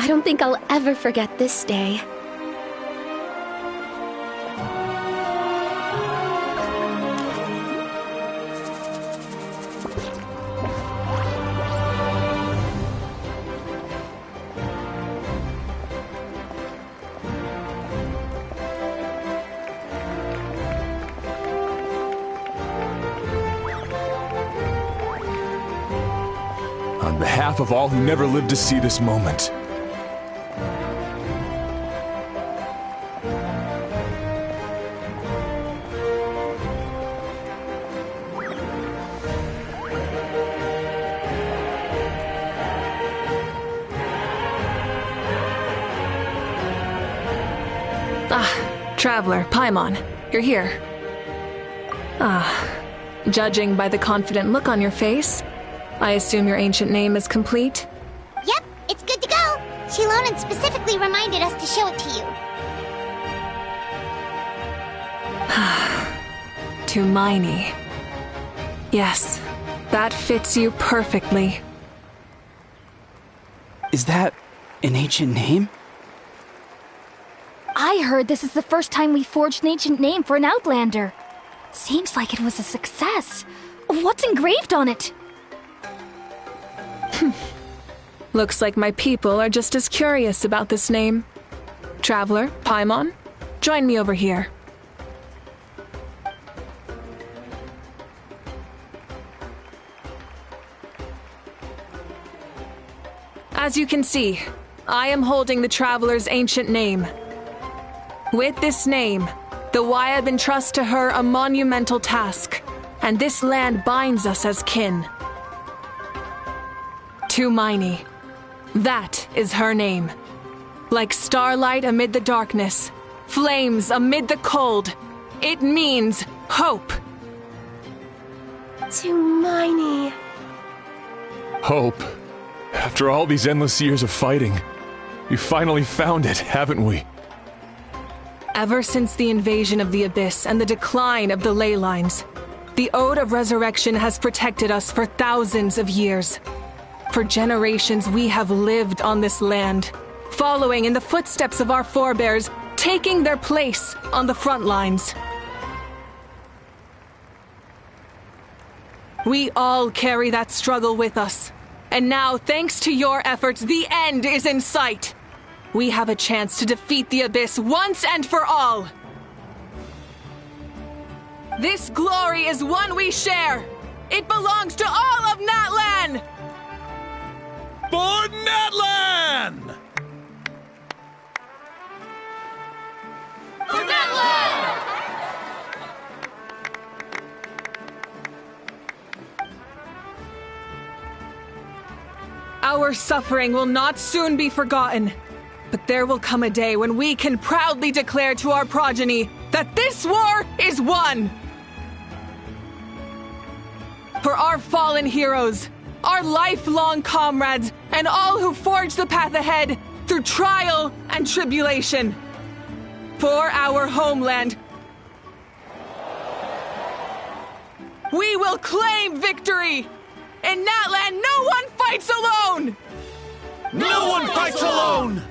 I don't think I'll ever forget this day. On behalf of all who never lived to see this moment. Traveler, Paimon, you're here. Judging by the confident look on your face, I assume your ancient name is complete? Yep, it's good to go. Shilonan specifically reminded us to show it to you. Tumaini. Yes, that fits you perfectly. Is that an ancient name? I heard this is the first time we forged an ancient name for an Outlander. Seems like it was a success. What's engraved on it? Looks like my people are just as curious about this name. Traveler, Paimon, join me over here. As you can see, I am holding the Traveler's ancient name. With this name, the Wyatt entrust to her a monumental task, and this land binds us as kin. Tumaini. That is her name. Like starlight amid the darkness, flames amid the cold, it means hope. Tumaini. Hope. After all these endless years of fighting, we finally found it, haven't we? Ever since the invasion of the Abyss and the decline of the ley lines, the Ode of Resurrection has protected us for thousands of years. For generations we have lived on this land, following in the footsteps of our forebears, taking their place on the front lines. We all carry that struggle with us, and now, thanks to your efforts, the end is in sight. We have a chance to defeat the Abyss once and for all. This glory is one we share. It belongs to all of Natlan! For Natlan! For Natlan! Our suffering will not soon be forgotten. But there will come a day when we can proudly declare to our progeny that this war is won! For our fallen heroes, our lifelong comrades, and all who forge the path ahead through trial and tribulation. For our homeland, we will claim victory! In Natlan, no one fights alone! No one fights alone!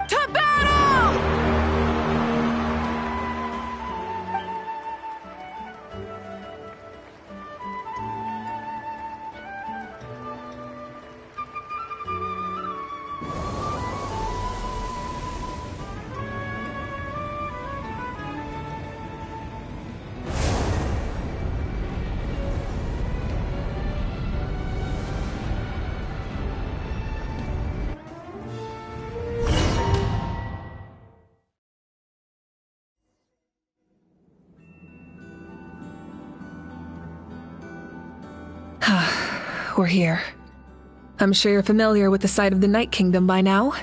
To battle! We're here. I'm sure you're familiar with the site of the Night Kingdom by now.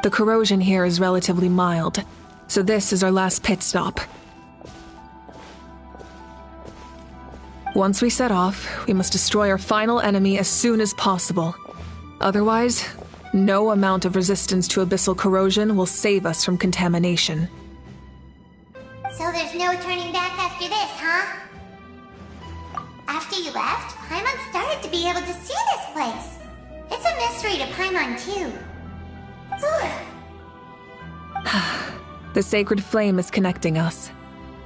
The corrosion here is relatively mild, so this is our last pit stop. Once we set off, we must destroy our final enemy as soon as possible. Otherwise, no amount of resistance to abyssal corrosion will save us from contamination. So there's no turning back after this, huh? After you left, Paimon started to be able to see this place. It's It's a mystery to Paimon, too. The sacred flame is connecting us.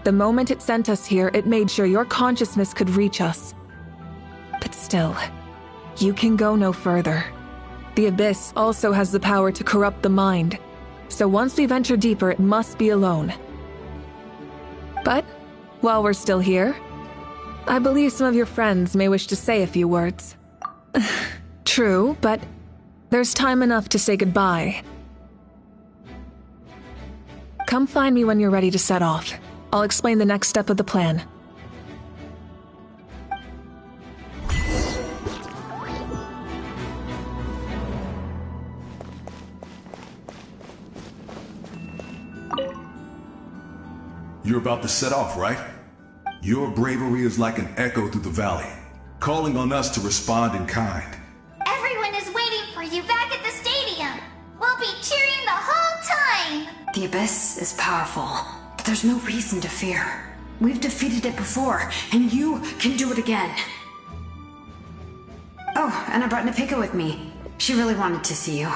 The moment it sent us here, it made sure your consciousness could reach us. But still, you can go no further. The Abyss also has the power to corrupt the mind, so once we venture deeper, it must be alone. But, while we're still here, I believe some of your friends may wish to say a few words. True, but there's time enough to say goodbye. Come find me when you're ready to set off. I'll explain the next step of the plan. You're about to set off, right? Your bravery is like an echo through the valley, calling on us to respond in kind. Everyone is waiting for you back at the stadium. We'll be cheering the whole time. The Abyss is powerful, but there's no reason to fear. We've defeated it before, and you can do it again. Oh, and I brought Nepika with me. She really wanted to see you.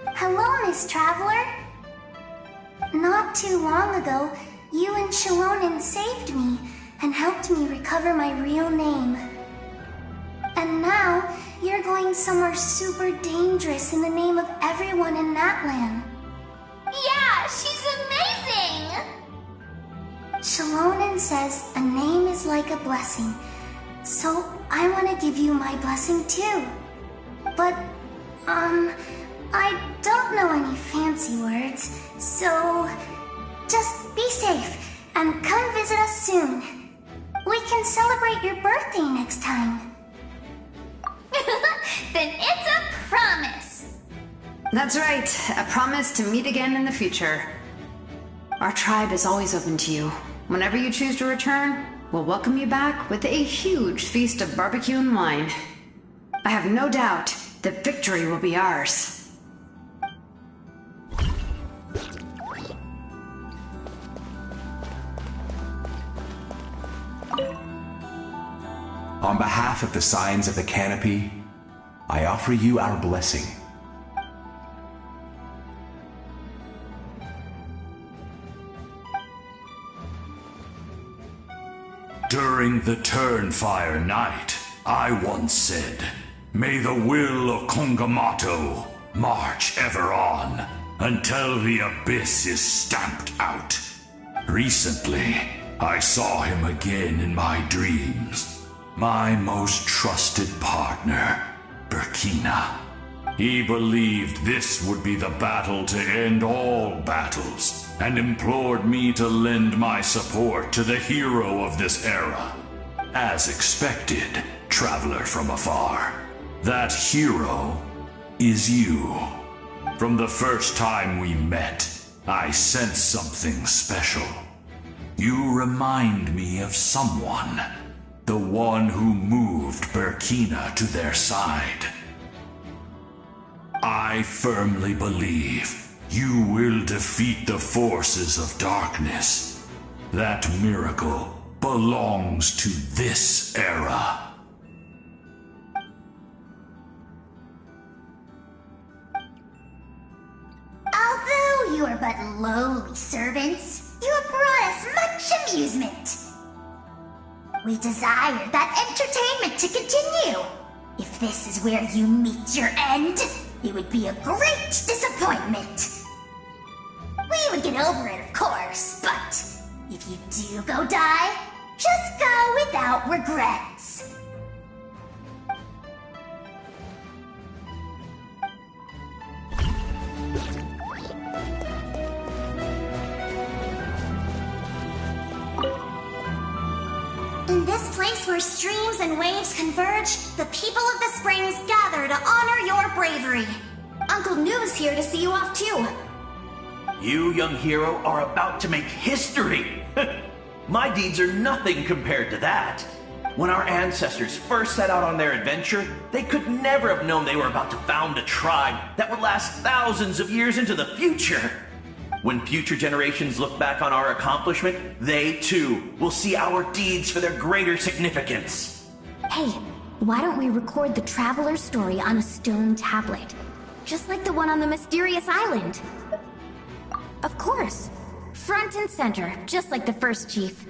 Hello, Miss Traveler. Not too long ago, you and Shilonen saved me and helped me recover my real name. And now, you're going somewhere super dangerous in the name of everyone in Natlan. Yeah, she's amazing! Shilonen says a name is like a blessing, so I want to give you my blessing too. But, I don't know any fancy words, so just be safe and come visit us soon. We can celebrate your birthday next time. Then it's a promise. That's right, a promise to meet again in the future. Our tribe is always open to you. Whenever you choose to return, we'll welcome you back with a huge feast of barbecue and wine. I have no doubt that victory will be ours. On behalf of the Signs of the Canopy, I offer you our blessing. During the Turnfire Night, I once said, "May the will of Kongamato march ever on until the Abyss is stamped out." Recently, I saw him again in my dreams. My most trusted partner, Burkina. He believed this would be the battle to end all battles, and implored me to lend my support to the hero of this era. As expected, traveler from afar, that hero is you. From the first time we met, I sensed something special. You remind me of someone. The one who moved Burkina to their side. I firmly believe you will defeat the forces of darkness. That miracle belongs to this era. Although you are but lowly servants, you have brought us much amusement. We desire that entertainment to continue. If this is where you meet your end, it would be a great disappointment. We would get over it, of course, but if you do go die, just go without regrets. In this place where streams and waves converge, the people of the springs gather to honor your bravery. Uncle Noo's here to see you off too. You, young hero, are about to make history! My deeds are nothing compared to that. When our ancestors first set out on their adventure, they could never have known they were about to found a tribe that would last thousands of years into the future. When future generations look back on our accomplishment, they too will see our deeds for their greater significance. Hey, Why don't we record the traveler's story on a stone tablet? Just like the one on the mysterious island. Of course. Front and center, just like the first chief.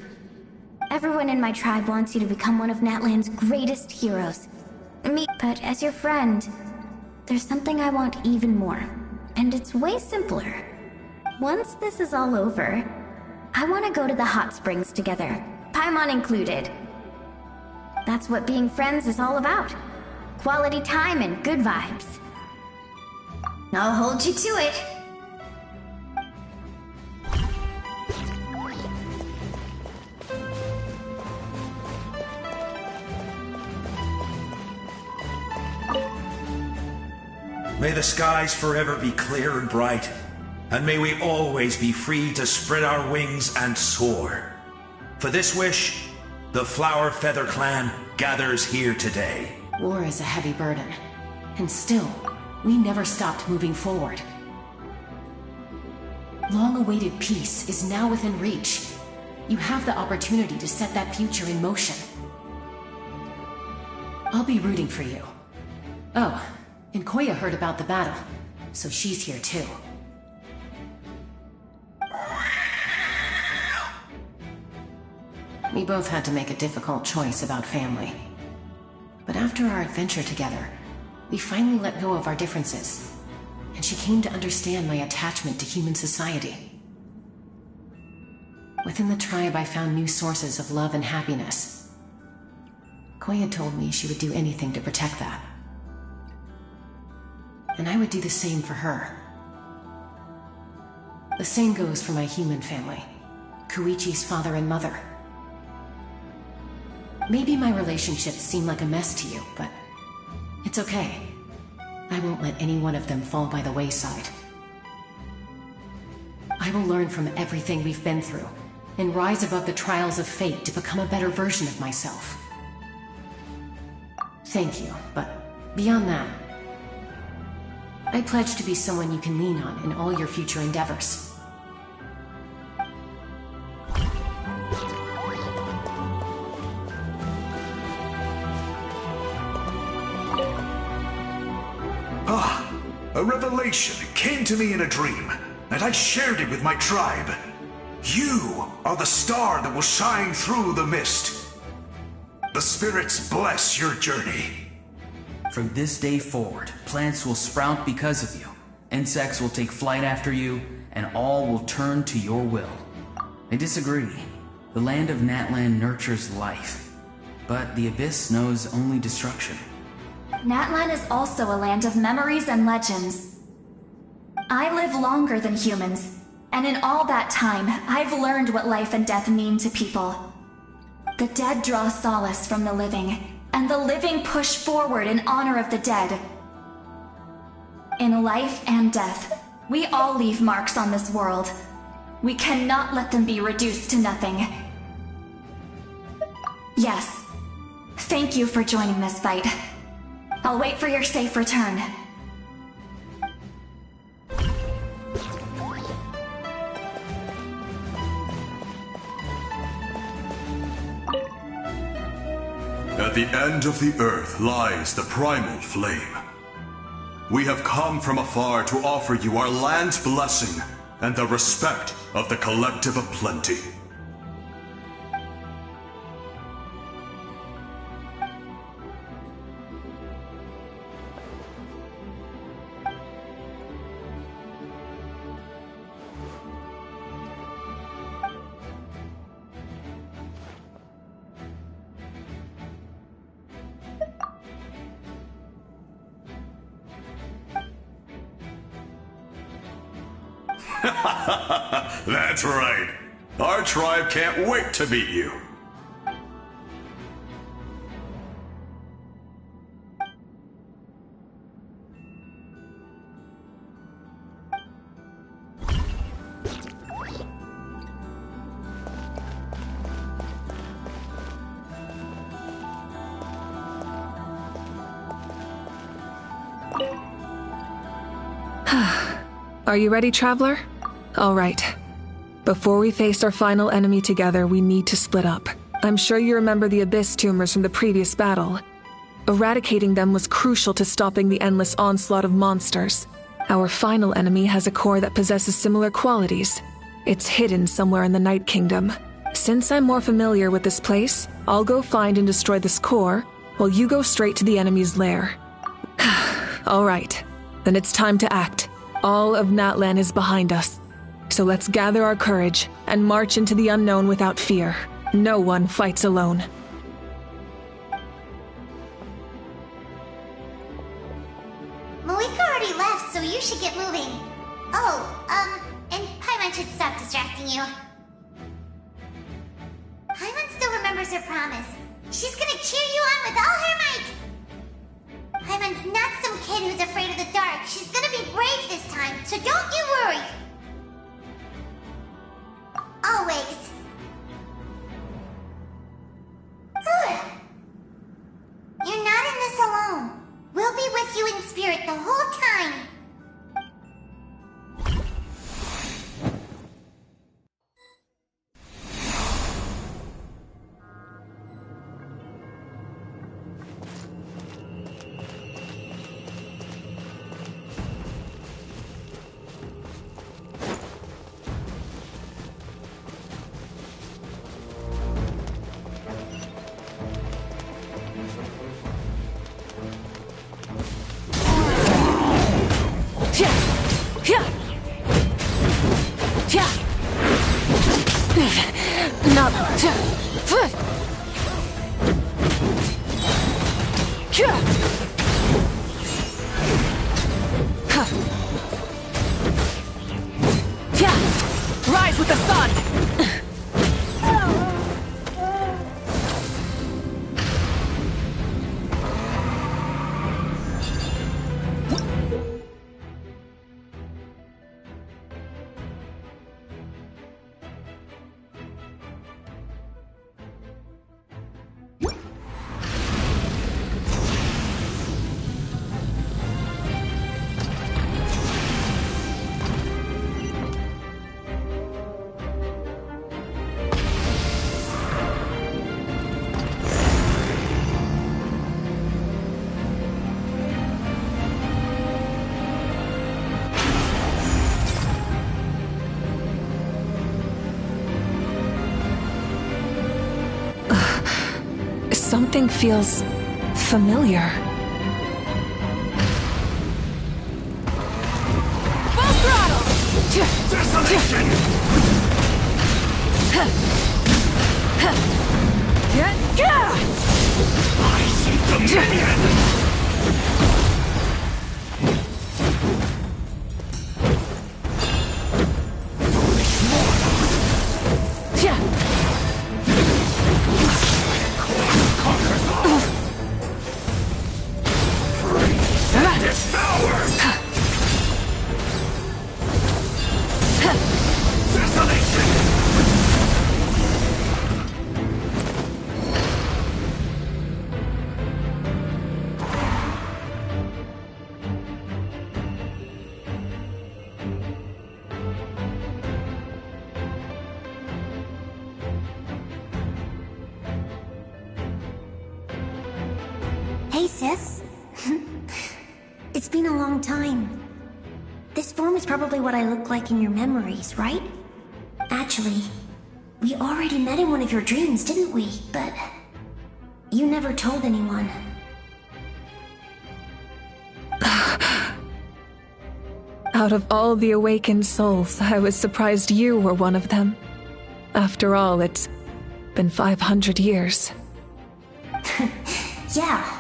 Everyone in my tribe wants you to become one of Natlan's greatest heroes. Me, but as your friend, there's something I want even more. And it's way simpler. Once this is all over, I want to go to the hot springs together, Paimon included. That's what being friends is all about. Quality time and good vibes. I'll hold you to it. May the skies forever be clear and bright, and may we always be free to spread our wings and soar. For this wish, the Flower Feather Clan gathers here today. War is a heavy burden, and still, we never stopped moving forward. Long-awaited peace is now within reach. You have the opportunity to set that future in motion. I'll be rooting for you. Oh, and Koya heard about the battle, so she's here too. We both had to make a difficult choice about family. But after our adventure together, we finally let go of our differences, and she came to understand my attachment to human society. Within the tribe, I found new sources of love and happiness. Koya told me she would do anything to protect that. And I would do the same for her. The same goes for my human family, Koichi's father and mother. Maybe my relationships seem like a mess to you, but it's okay. I won't let any one of them fall by the wayside. I will learn from everything we've been through, and rise above the trials of fate to become a better version of myself. Thank you, but beyond that, I pledge to be someone you can lean on in all your future endeavors. A revelation came to me in a dream, and I shared it with my tribe. You are the star that will shine through the mist. The spirits bless your journey. From this day forward, plants will sprout because of you, insects will take flight after you, and all will turn to your will. I disagree. The land of Natlan nurtures life, but the Abyss knows only destruction. Natlan is also a land of memories and legends. I live longer than humans, and in all that time, I've learned what life and death mean to people. The dead draw solace from the living, and the living push forward in honor of the dead. In life and death, we all leave marks on this world. We cannot let them be reduced to nothing. Yes, thank you for joining this fight. I'll wait for your safe return. At the end of the earth lies the primal flame. We have come from afar to offer you our land's blessing and the respect of the Collective of Plenty. That's right. Our tribe can't wait to meet you. Are you ready, traveler? All right. Before we face our final enemy together, we need to split up. I'm sure you remember the Abyss tumors from the previous battle. Eradicating them was crucial to stopping the endless onslaught of monsters. Our final enemy has a core that possesses similar qualities. It's hidden somewhere in the Night Kingdom. Since I'm more familiar with this place, I'll go find and destroy this core, while you go straight to the enemy's lair. All right, then it's time to act. All of Natlan is behind us. So let's gather our courage and march into the unknown without fear. No one fights alone. Malika already left, so you should get moving. And Paimon should stop distracting you. Paimon still remembers her promise. She's gonna cheer you on with all her might. Paimon's not some kid who's afraid of the dark. She's gonna be brave this time, so don't you worry. Always. You're not in this alone. We'll be with you in spirit the whole time. Rise with the sun! Something feels familiar. Full throttle! Desolation! I see dominion! Hey, sis. It's been a long time. This form is probably what I look like in your memories, right? Actually, we already met in one of your dreams, didn't we? But you never told anyone. Out of all the awakened souls, I was surprised you were one of them. After all, it's been 500 years. Yeah.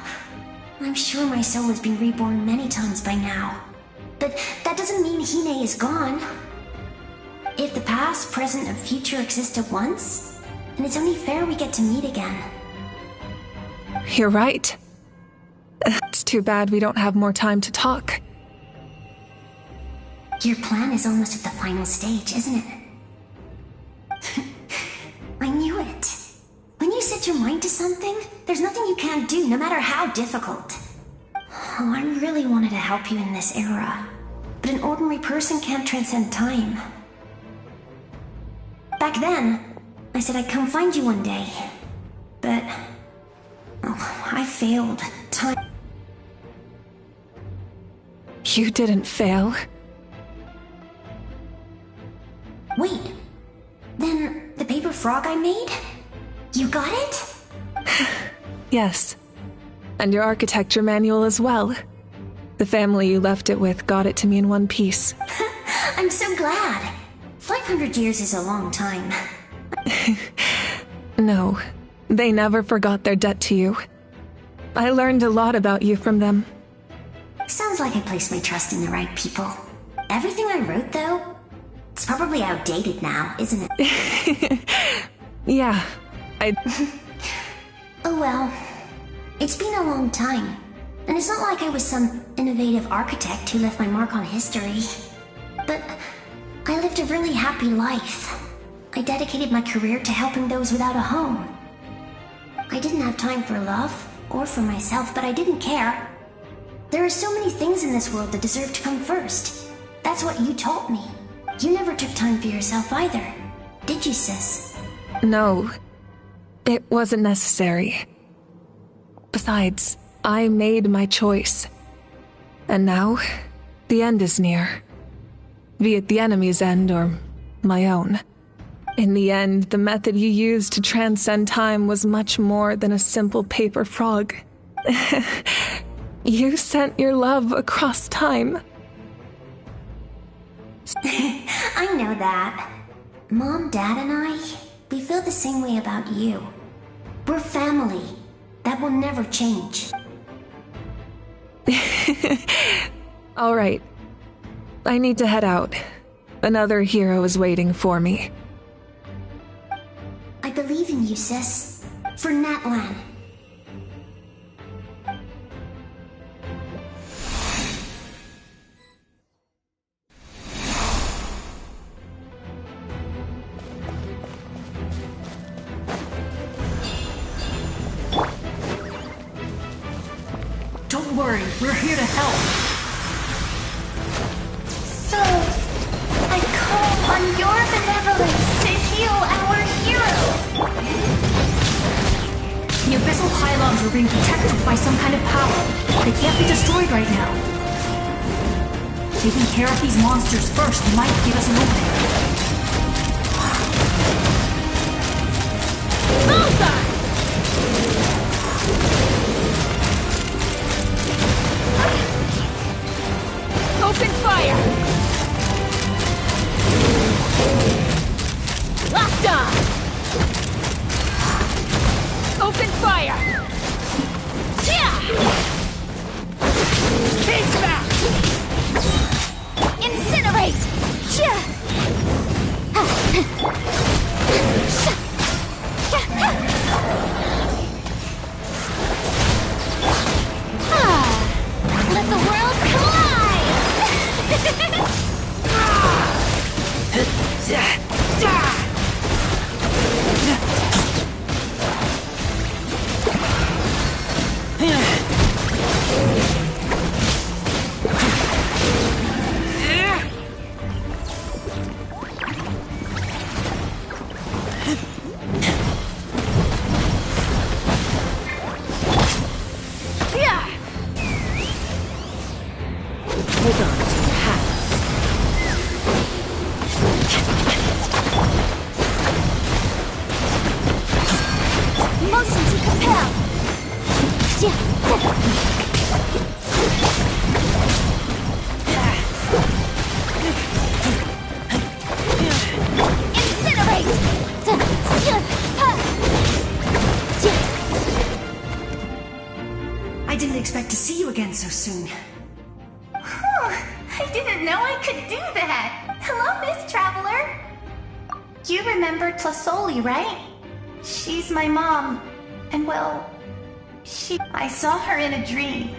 I'm sure my soul has been reborn many times by now. But that doesn't mean Hine is gone. If the past, present, and future exist at once, then it's only fair we get to meet again. You're right. It's too bad we don't have more time to talk. Your plan is almost at the final stage, isn't it? I knew it. When you set your mind to something, there's nothing you can't do, no matter how difficult. Oh, I really wanted to help you in this era, but an ordinary person can't transcend time. Back then, I said I'd come find you one day, but I failed time. You didn't fail. Wait, then the paper frog I made? You got it? Yes. And your architecture manual as well. The family you left it with got it to me in one piece. I'm so glad. 500 years is a long time. No, they never forgot their debt to you. I learned a lot about you from them. Sounds like I placed my trust in the right people. Everything I wrote, though, it's probably outdated now, isn't it? Yeah, Oh well. It's been a long time. And it's not like I was some innovative architect who left my mark on history. But I lived a really happy life. I dedicated my career to helping those without a home. I didn't have time for love, or for myself, but I didn't care. There are so many things in this world that deserve to come first. That's what you taught me. You never took time for yourself either, did you, sis? No, it wasn't necessary. Besides, I made my choice. And now, the end is near. Be it the enemy's end or my own. In the end, the method you used to transcend time was much more than a simple paper frog. You sent your love across time. I know that. Mom, Dad, and I, we feel the same way about you. We're family. That will never change. All right. I need to head out. Another hero is waiting for me. I believe in you, sis. For Natlan. Don't worry, we're here to help. So, I call on your benevolence to heal our hero. The abyssal pylons are being protected by some kind of power. They can't be destroyed right now. Taking care of these monsters first might give us an opening. Bullseye! Open fire! Locked on! Open fire! Yeah! Case back! Incinerate! Yeah! Let the world collide! Hold on to your hats. Motion to compel! I didn't expect to see you again so soon. I didn't know I could do that! Hello, Miss Traveler! You remember Tlasoli, right? She's my mom. And well, I saw her in a dream.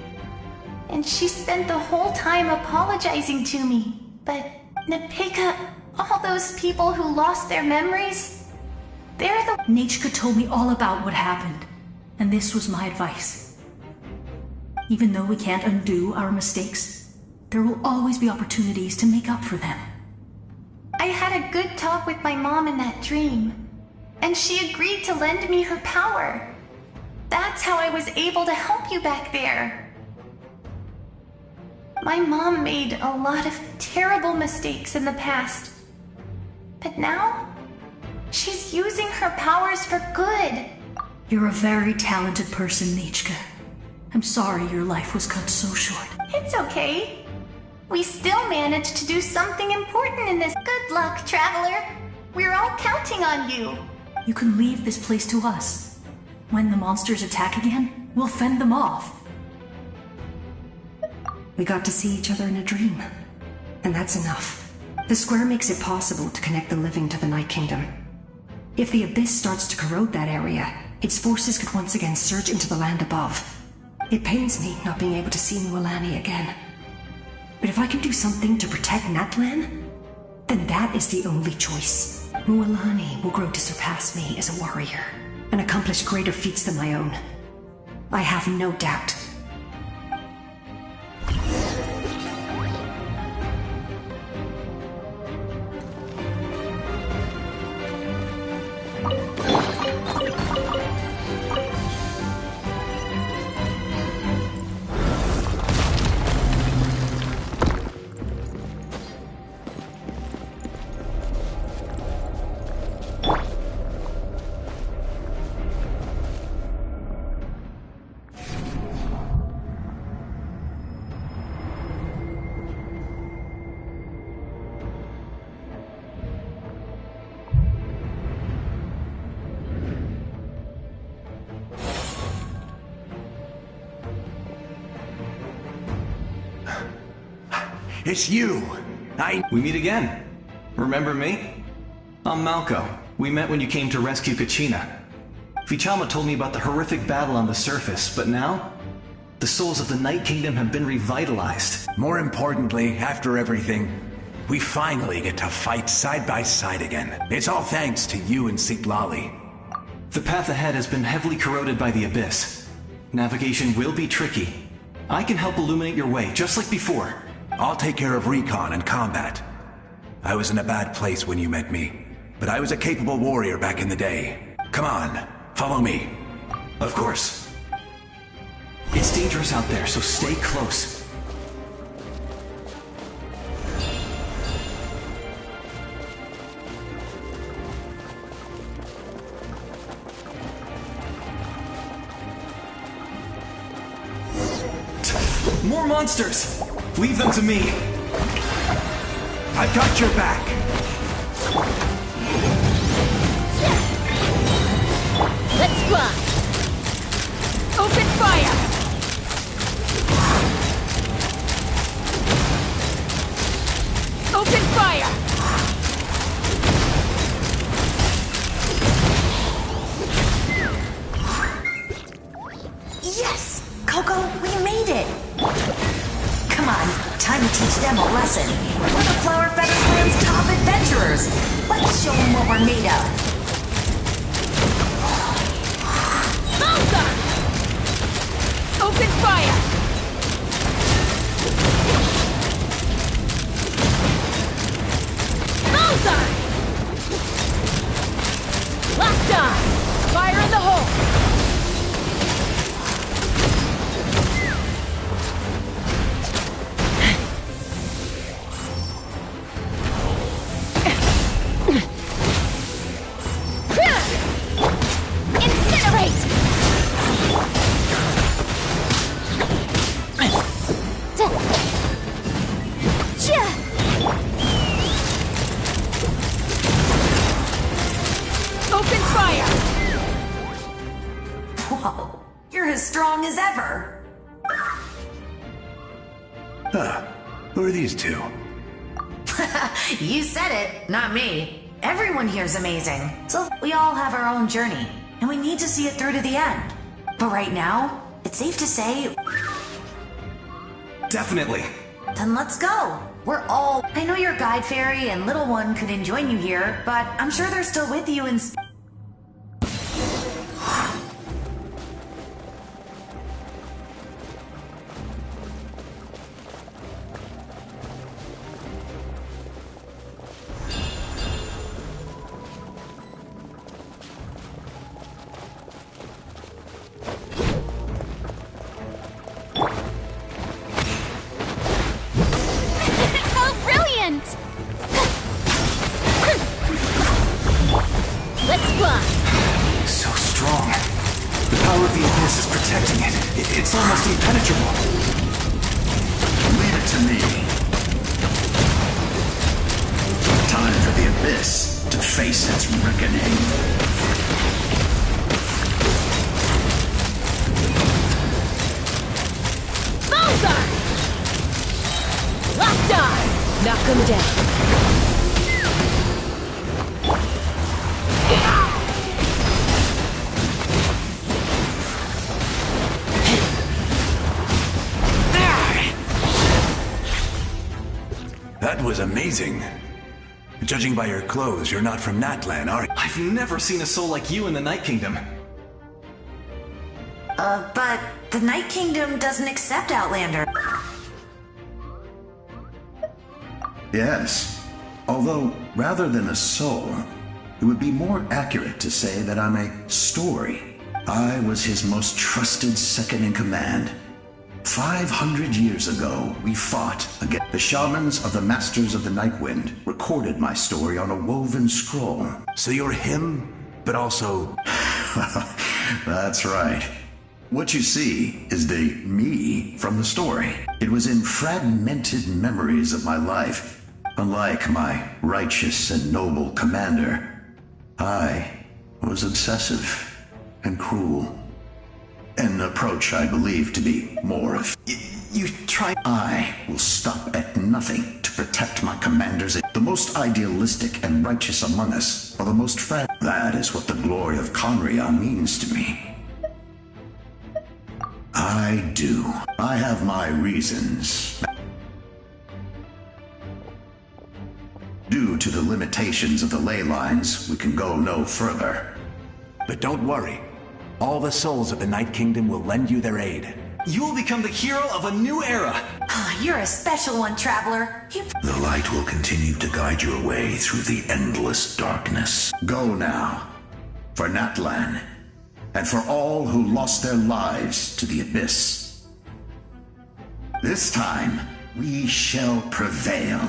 And she spent the whole time apologizing to me. But, Napika, all those people who lost their memories, they're the— Nachka told me all about what happened, and this was my advice. Even though we can't undo our mistakes, there will always be opportunities to make up for them. I had a good talk with my mom in that dream, and she agreed to lend me her power. That's That's how I was able to help you back there. My mom made a lot of terrible mistakes in the past. But now, she's using her powers for good. You're a very talented person, Nichka. I'm sorry your life was cut so short. It's okay. We still managed to do something important in this. Good luck, Traveler. We're all counting on you. You can leave this place to us. When the monsters attack again, we'll fend them off. We got to see each other in a dream. And that's enough. The square makes it possible to connect the living to the Night Kingdom. If the Abyss starts to corrode that area, its forces could once again surge into the land above. It pains me not being able to see Mualani again. But if I can do something to protect Natlan, then that is the only choice. Mualani will grow to surpass me as a warrior, and accomplish greater feats than my own. I have no doubt. It's you! We meet again. Remember me? I'm Malco. We met when you came to rescue Kachina. Vichama told me about the horrific battle on the surface, but now? The souls of the Night Kingdom have been revitalized. More importantly, after everything, we finally get to fight side by side again. It's all thanks to you and Siglali. The path ahead has been heavily corroded by the Abyss. Navigation will be tricky. I can help illuminate your way, just like before. I'll take care of recon and combat. I was in a bad place when you met me, but I was a capable warrior back in the day. Come on, follow me. Of course. It's dangerous out there, so stay close. More monsters! Leave them to me! I've got your back! Let's fly! Open fire! Open fire! Yes! Coco, we made it! Come on, time to teach them a lesson. We're the Flower Feathers Land's top adventurers. Let's show them what we're made of. Malta! Open fire! Malta! Locked on! Fire in the hole! Open fire! Whoa, you're as strong as ever. Who are these two? You said it, not me. Everyone here's amazing. So we all have our own journey, and we need to see it through to the end. But right now, it's safe to say... Definitely. Then let's go. We're all... I know your guide fairy and little one couldn't join you here, but I'm sure they're still with you in... of the Abyss is protecting it. It's almost impenetrable. Leave it to me. Time for the Abyss to face its reckoning. Bullseye! Locked on! Knock him down. That was amazing. Judging by your clothes, you're not from Natlan, are you? I've never seen a soul like you in the Night Kingdom. But the Night Kingdom doesn't accept Outlander. Yes. Although, rather than a soul, it would be more accurate to say that I'm a story. I was his most trusted second-in-command. 500 years ago, we fought against the shamans of the Masters of the Night Wind, recorded my story on a woven scroll. So you're him, but also... That's right. What you see is the me from the story. It was in fragmented memories of my life. Unlike my righteous and noble commander, I was obsessive and cruel. An approach I believe to be more of... You try... I will stop at nothing to protect my commanders. The most idealistic and righteous among us are the most fragile. That is what the glory of Conria means to me. I do. I have my reasons. Due to the limitations of the ley lines, we can go no further. But don't worry. All the souls of the Night Kingdom will lend you their aid. You will become the hero of a new era. You're a special one, Traveler. The light will continue to guide your way through the endless darkness. Go now, for Natlan, and for all who lost their lives to the Abyss. This time, we shall prevail.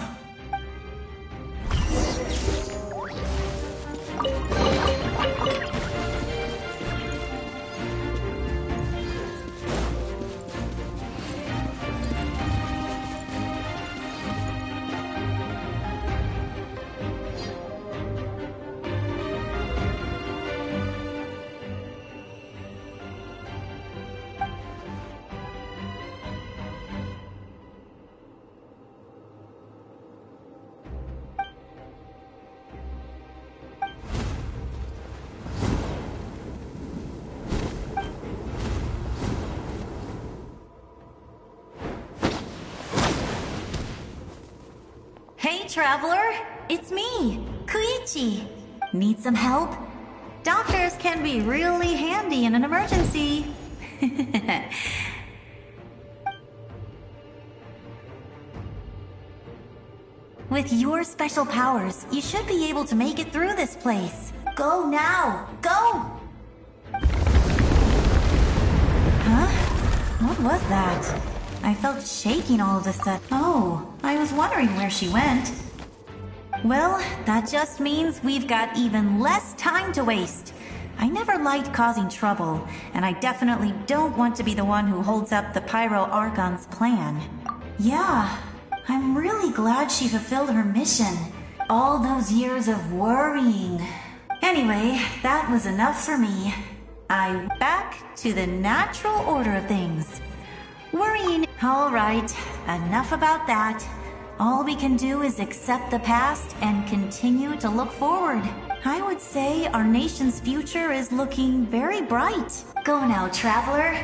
Hey, Traveler! It's me, Koichi. Need some help? Doctors can be really handy in an emergency. With your special powers, you should be able to make it through this place. Go now! Go! Huh? What was that? I felt shaking all of a sudden. Oh, I was wondering where she went. Well, that just means we've got even less time to waste. I never liked causing trouble, and I definitely don't want to be the one who holds up the Pyro Archon's plan. Yeah, I'm really glad she fulfilled her mission. All those years of worrying. Anyway, that was enough for me. I'm back to the natural order of things. Worrying. All right, enough about that. All we can do is accept the past and continue to look forward. I would say our nation's future is looking very bright. Go now, Traveler.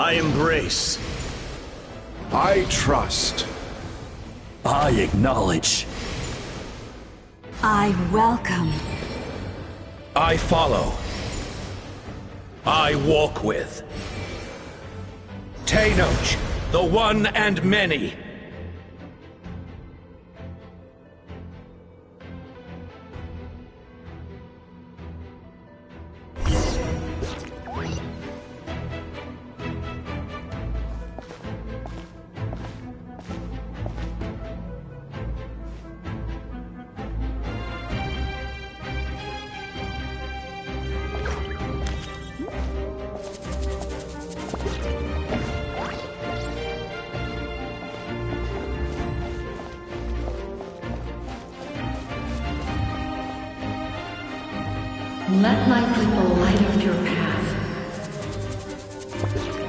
I embrace. I trust. I acknowledge. I welcome. I follow. I walk with. Tenoch, the one and many. Let my people light up your path.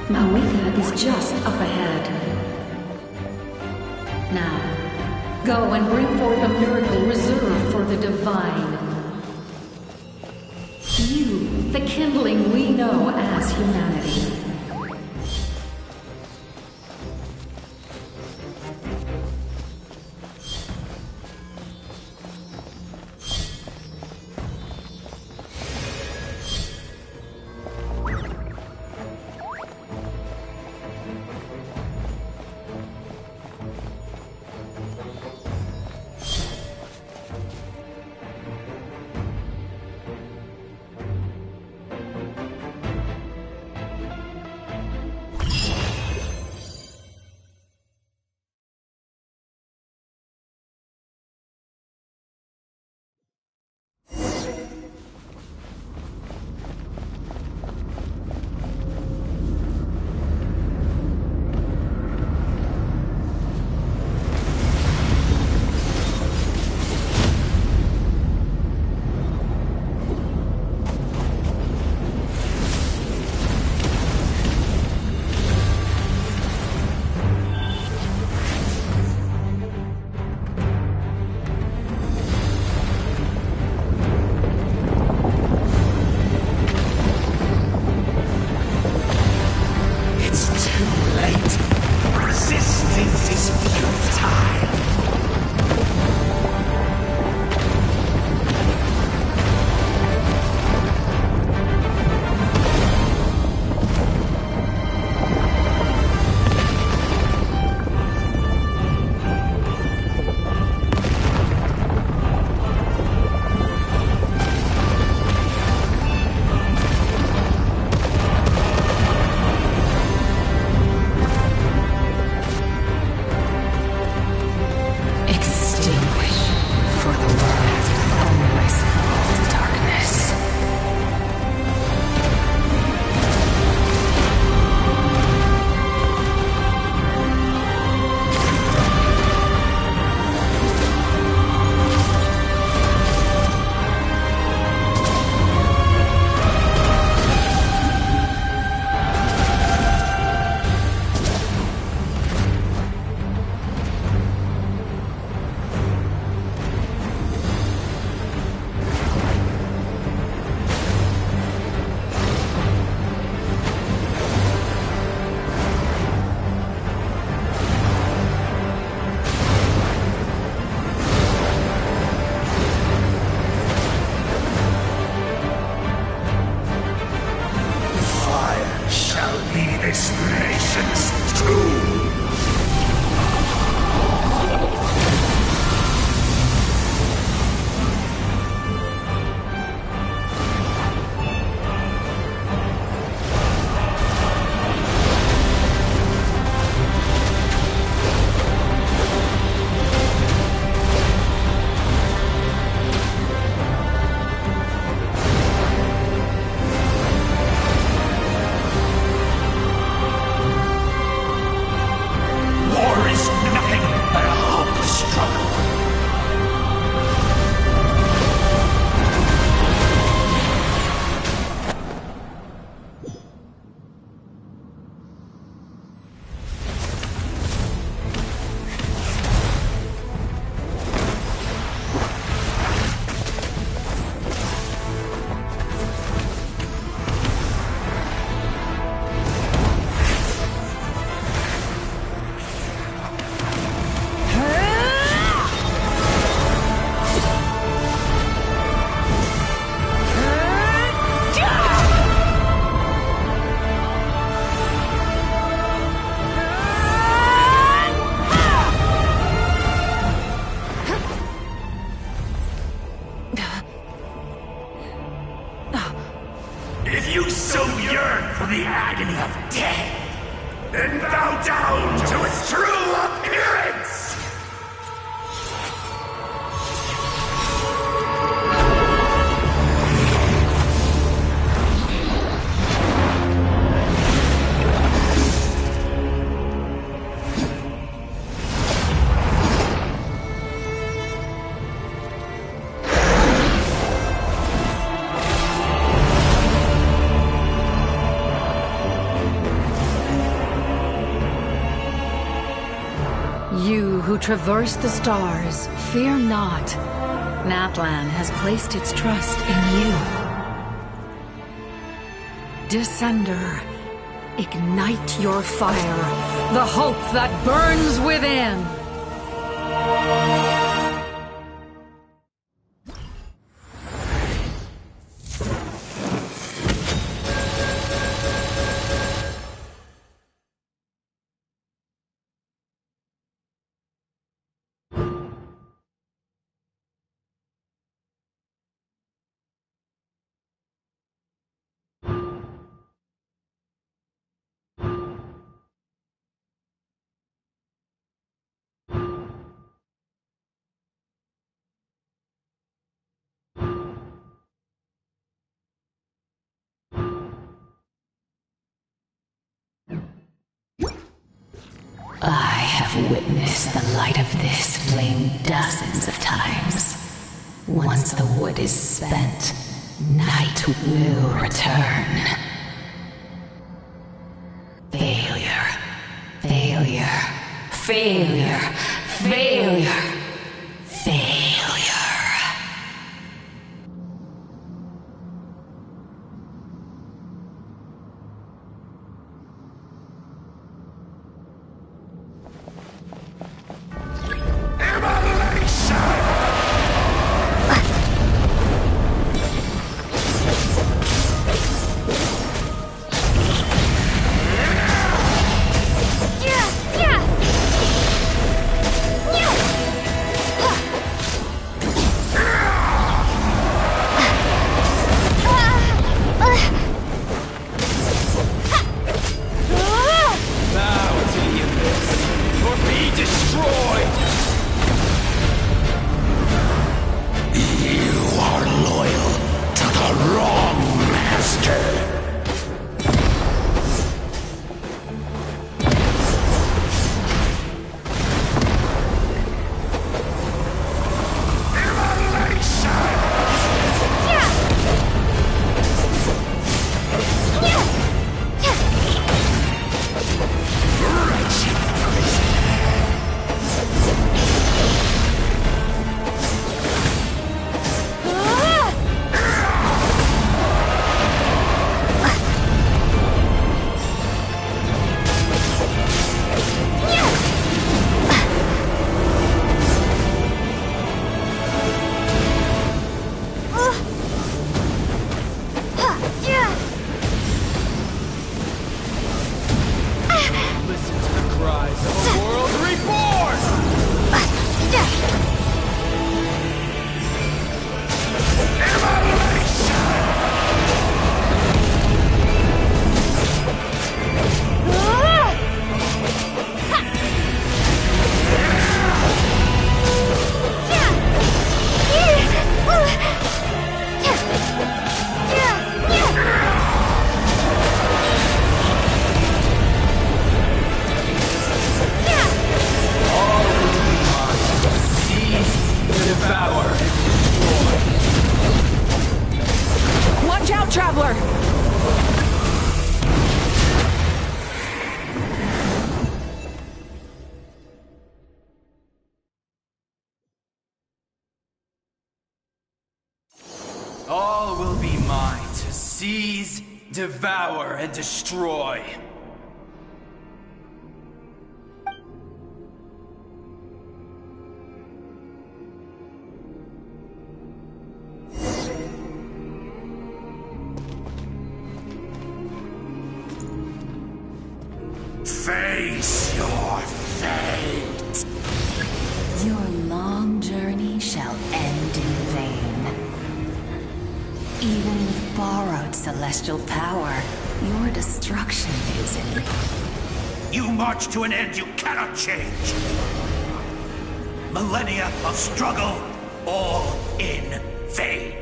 Mawika is just up ahead. Now, go and bring forth a miracle reserved for the divine. You, the kindling we know as humanity. dead, and bow down to its true appearance! You who traverse the stars, fear not. Natlan has placed its trust in you. Descender, ignite your fire, the hope that burns within! I have witnessed the light of this flame dozens of times. Once the wood is spent, night will return. Failure. Failure. Failure. Failure. Failure. All will be mine to seize, devour, and destroy. Face your fate. Your long journey shall end in vain. Even with borrowed celestial power, your destruction is inevitable. you march to an end you cannot change. Millennia of struggle, all in vain.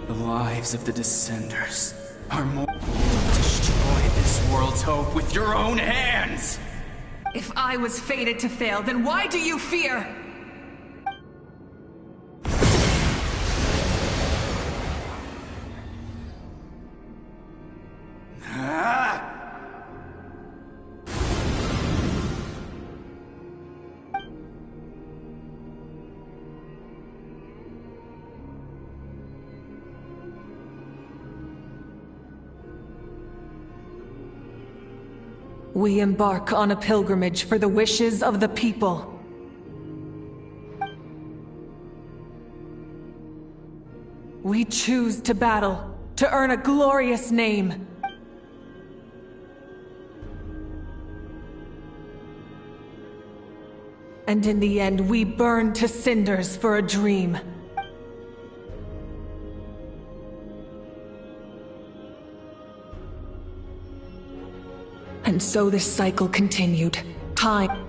The lives of the Descenders are more. Destroy this world's hope with your own hands! If I was fated to fail, then why do you fear? We embark on a pilgrimage for the wishes of the people. We choose to battle, to earn a glorious name. And in the end, we burn to cinders for a dream. And so this cycle continued. Time.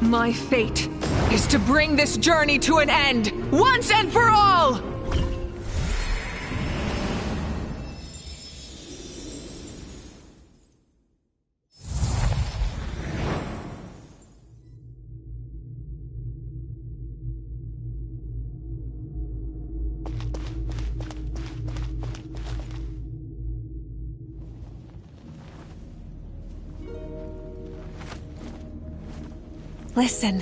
My fate is to bring this journey to an end, once and for all! Listen.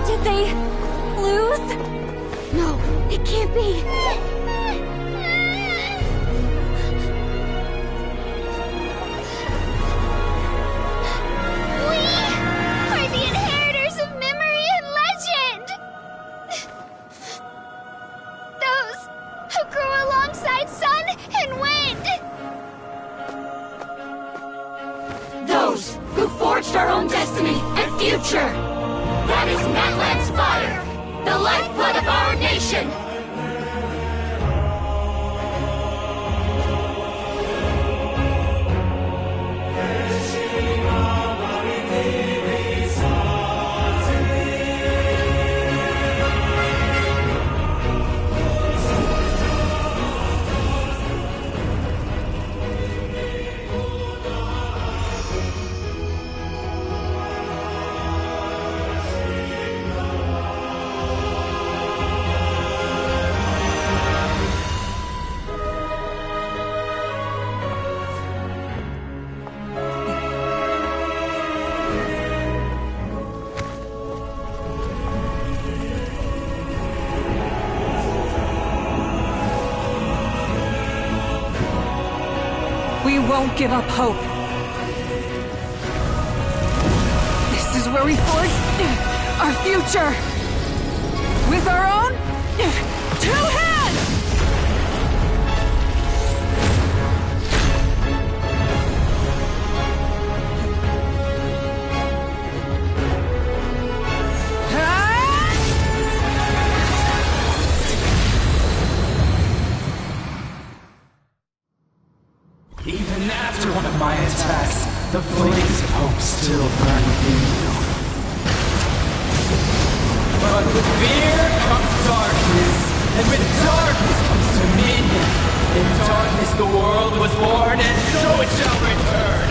Did they lose? No, it can't be. We are the inheritors of memory and legend. Those who grew alongside sun and wind. Those who forged our own destiny and future. That is Natlan's fire, the lifeblood of our nation. We won't give up hope. This is where we forge our future. With our own 2 hands! Even after one of my attacks, the flames of hope still burn within you. But with fear comes darkness, and with darkness comes dominion. In darkness the world was born, and so it shall return.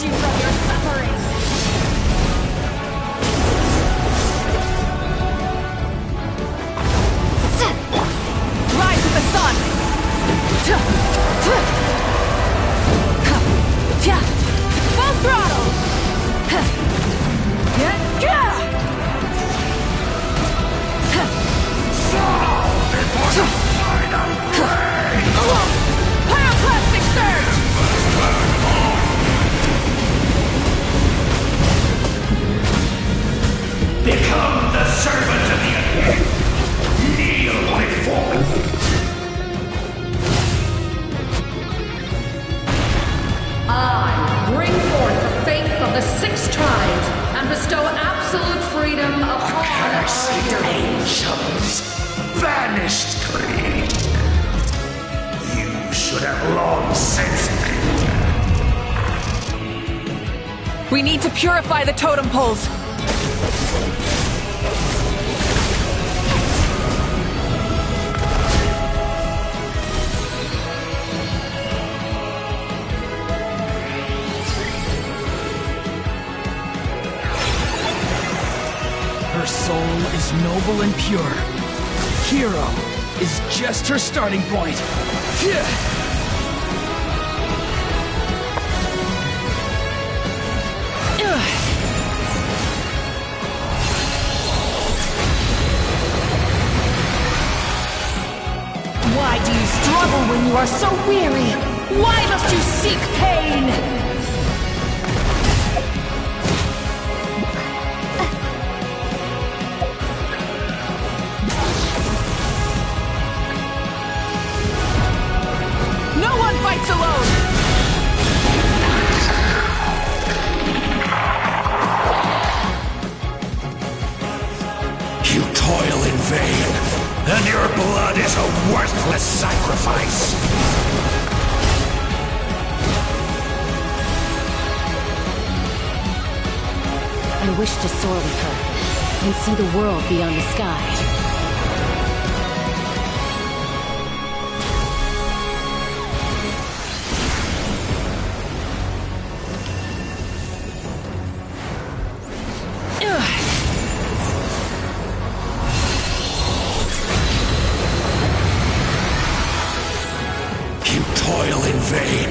you from your suffering! Rise with the sun! Full throttle! Pyroclastic surge! Become the servant of the abyss. Kneel before me. I bring forth the faith of the 6 tribes and bestow absolute freedom upon Accursed angels, banished greed. You should have long since been dead. We need to purify the totem poles. Her soul is noble and pure. Hero is just her starting point. Why do you struggle when you are so weary? Why must you seek pain? No one fights alone! You toil in vain, and your blood is a worthless sacrifice. I wish to soar with her and see the world beyond the sky. You toil in vain,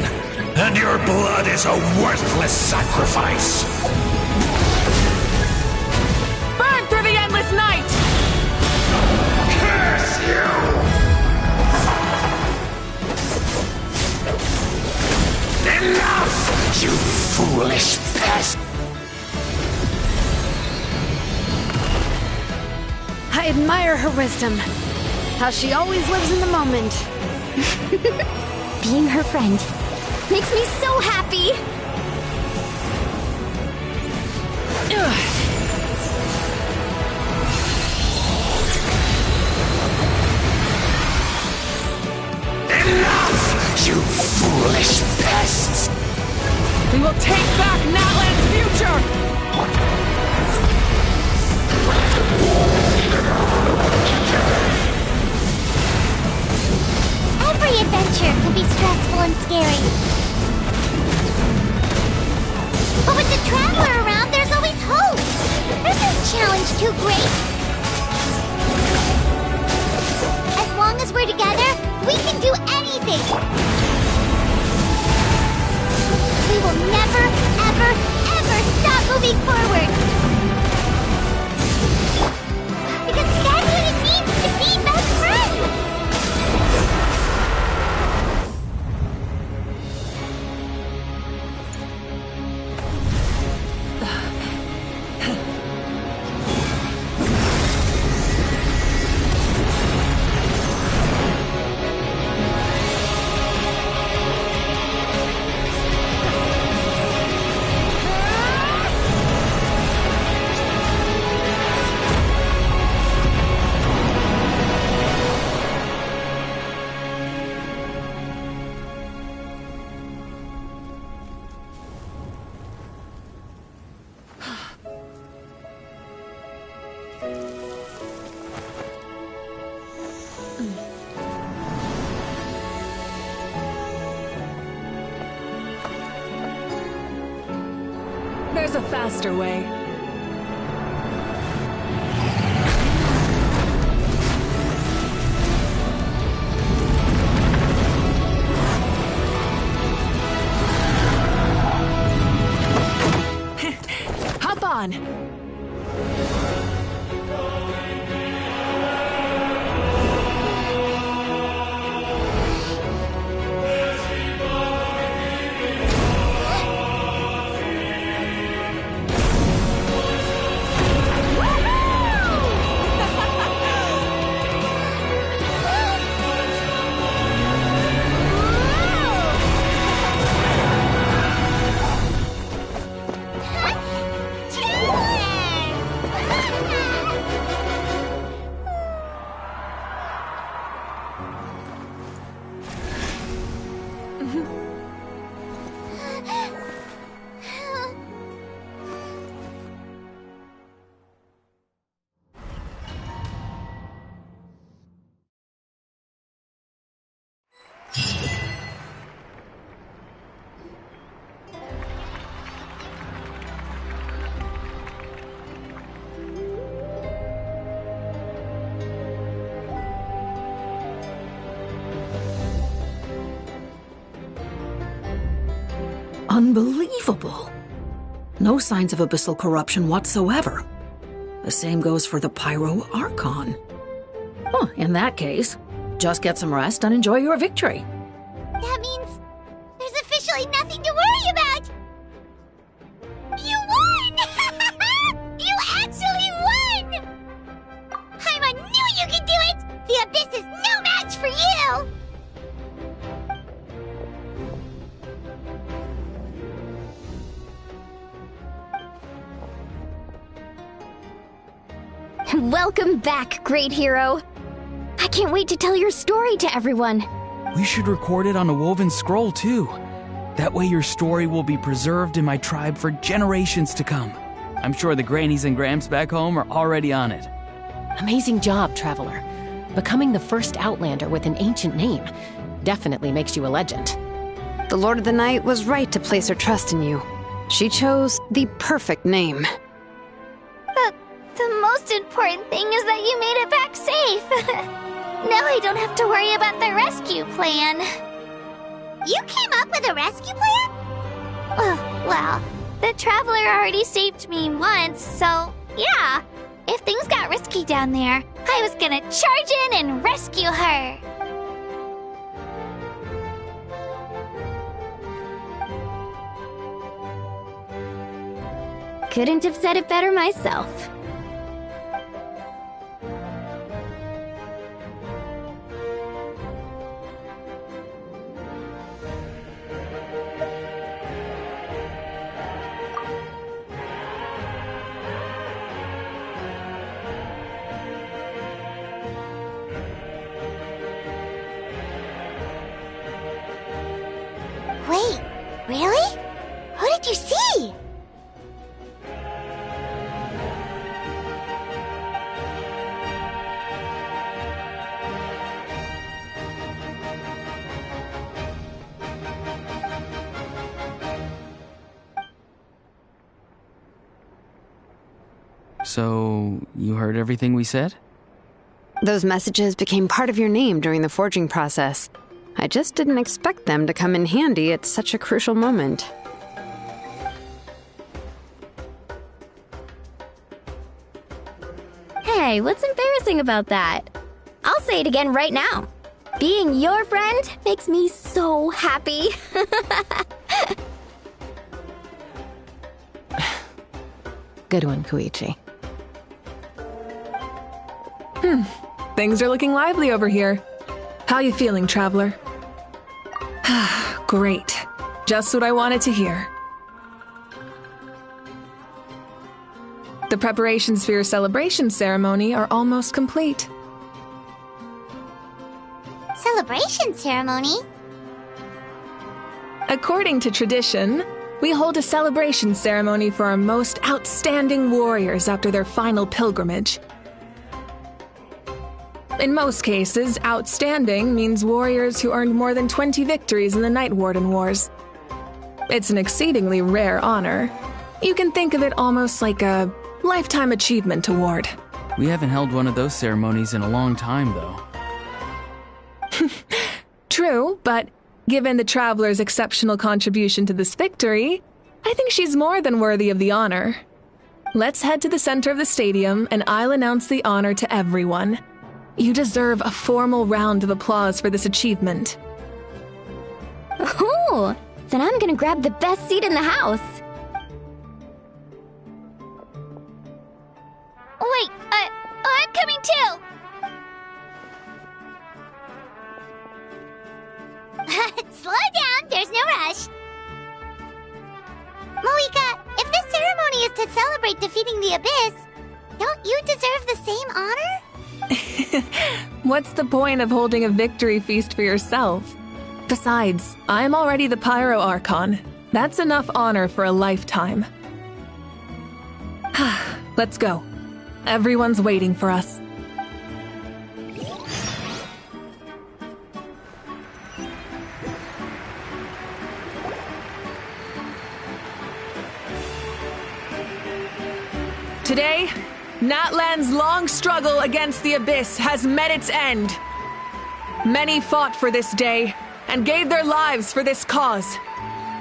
and your blood is a worthless sacrifice. Burn through the endless night! Curse you! Enough, you foolish pest! I admire her wisdom. How she always lives in the moment. Being her friend makes me so happy! Enough, you foolish pests! We will take back Natlan's future! Every adventure can be stressful and scary. But with the Traveler around, there's always hope! There's no challenge too great! As long as we're together, we can do anything! We will never, ever, ever stop moving forward! Because that's what it means to be best friends! there's a faster way. Hop on! Unbelievable. No signs of abyssal corruption whatsoever. The same goes for the Pyro Archon. Well, in that case, just get some rest and enjoy your victory. That means there's officially nothing to worry about! You won! You actually won! Paimon knew you could do it! The Abyss is no match for you! Welcome back, great hero. I can't wait to tell your story to everyone. We should record it on a woven scroll, too. That way your story will be preserved in my tribe for generations to come. I'm sure the grannies and gramps back home are already on it. Amazing job, Traveler. Becoming the first Outlander with an ancient name definitely makes you a legend. The Lord of the Night was right to place her trust in you. She chose the perfect name. The most important thing is that you made it back safe. Now I don't have to worry about the rescue plan. You came up with a rescue plan? Well, the Traveler already saved me once, so yeah. If things got risky down there, I was gonna charge in and rescue her. Couldn't have said it better myself. Wait, really? Who did you see? So, you heard everything we said? Those messages became part of your name during the forging process. I just didn't expect them to come in handy at such a crucial moment. Hey, what's embarrassing about that? I'll say it again right now. Being your friend makes me so happy. Good one, Koichi. Things are looking lively over here. How you feeling, Traveler? Great. Just what I wanted to hear. The preparations for your celebration ceremony are almost complete. Celebration ceremony? According to tradition, we hold a celebration ceremony for our most outstanding warriors after their final pilgrimage. In most cases, outstanding means warriors who earned more than 20 victories in the Night Warden Wars. It's an exceedingly rare honor, You can think of it almost like a lifetime achievement award. We haven't held one of those ceremonies in a long time, though. True, but given the Traveler's exceptional contribution to this victory, I think she's more than worthy of the honor. Let's head to the center of the stadium, and I'll announce the honor to everyone. You deserve a formal round of applause for this achievement. Ooh, then I'm gonna grab the best seat in the house. Wait, I'm coming too! Slow down, there's no rush. Moika, if this ceremony is to celebrate defeating the Abyss, don't you deserve the same honor? What's the point of holding a victory feast for yourself? Besides, I'm already the Pyro Archon. That's enough honor for a lifetime. Let's go. Everyone's waiting for us. Today, Natlan's long struggle against the Abyss has met its end. Many fought for this day and gave their lives for this cause.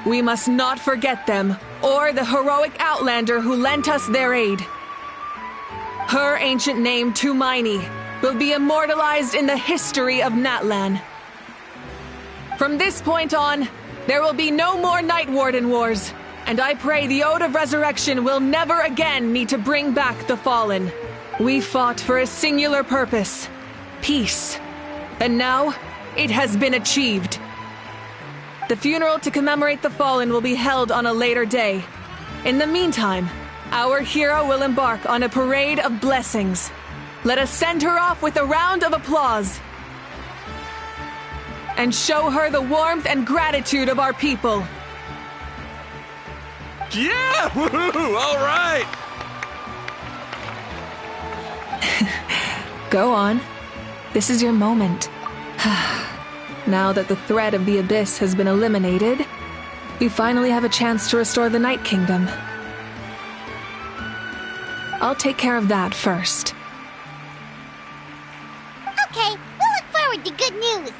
We must not forget them or the heroic Outlander who lent us their aid. Her ancient name, Tumaini, will be immortalized in the history of Natlan. From this point on, there will be no more Night Warden wars, and I pray the Ode of Resurrection will never again need to bring back the Fallen. We fought for a singular purpose, peace, and now it has been achieved. The funeral to commemorate the Fallen will be held on a later day. In the meantime, our hero will embark on a parade of blessings. Let us send her off with a round of applause and show her the warmth and gratitude of our people. Yeah! Woohoo! All right! Go on. This is your moment. Now that the threat of the Abyss has been eliminated, we finally have a chance to restore the Night Kingdom. I'll take care of that first. Okay, we'll look forward to good news.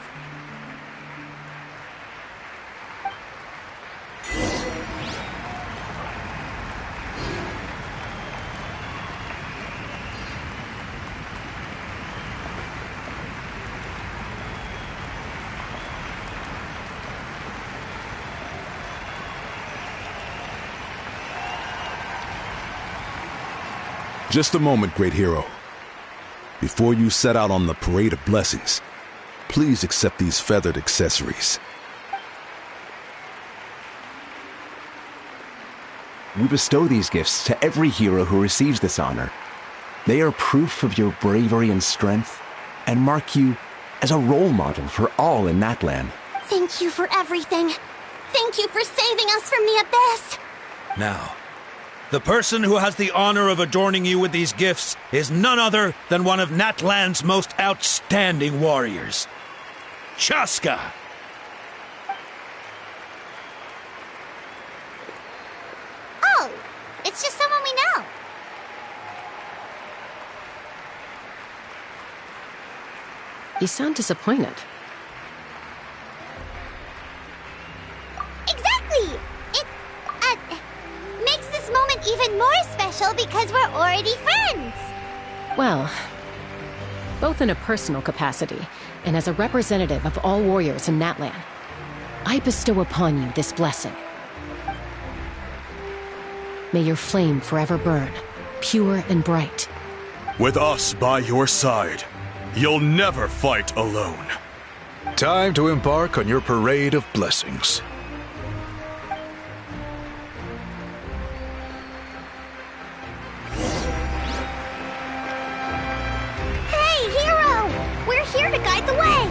Just a moment, great hero. Before you set out on the parade of blessings, please accept these feathered accessories. We bestow these gifts to every hero who receives this honor. They are proof of your bravery and strength, and mark you as a role model for all in Natlan. Thank you for everything. Thank you for saving us from the Abyss. Now, the person who has the honor of adorning you with these gifts is none other than one of Natlan's most outstanding warriors, Chaska. Oh, it's just someone we know. You sound disappointed. Exactly! It, makes this moment even more special because we're already friends! Well, both in a personal capacity and as a representative of all warriors in Natlan, I bestow upon you this blessing. May your flame forever burn, pure and bright. With us by your side, you'll never fight alone. Time to embark on your parade of blessings. Hey, hero! We're here to guide the way!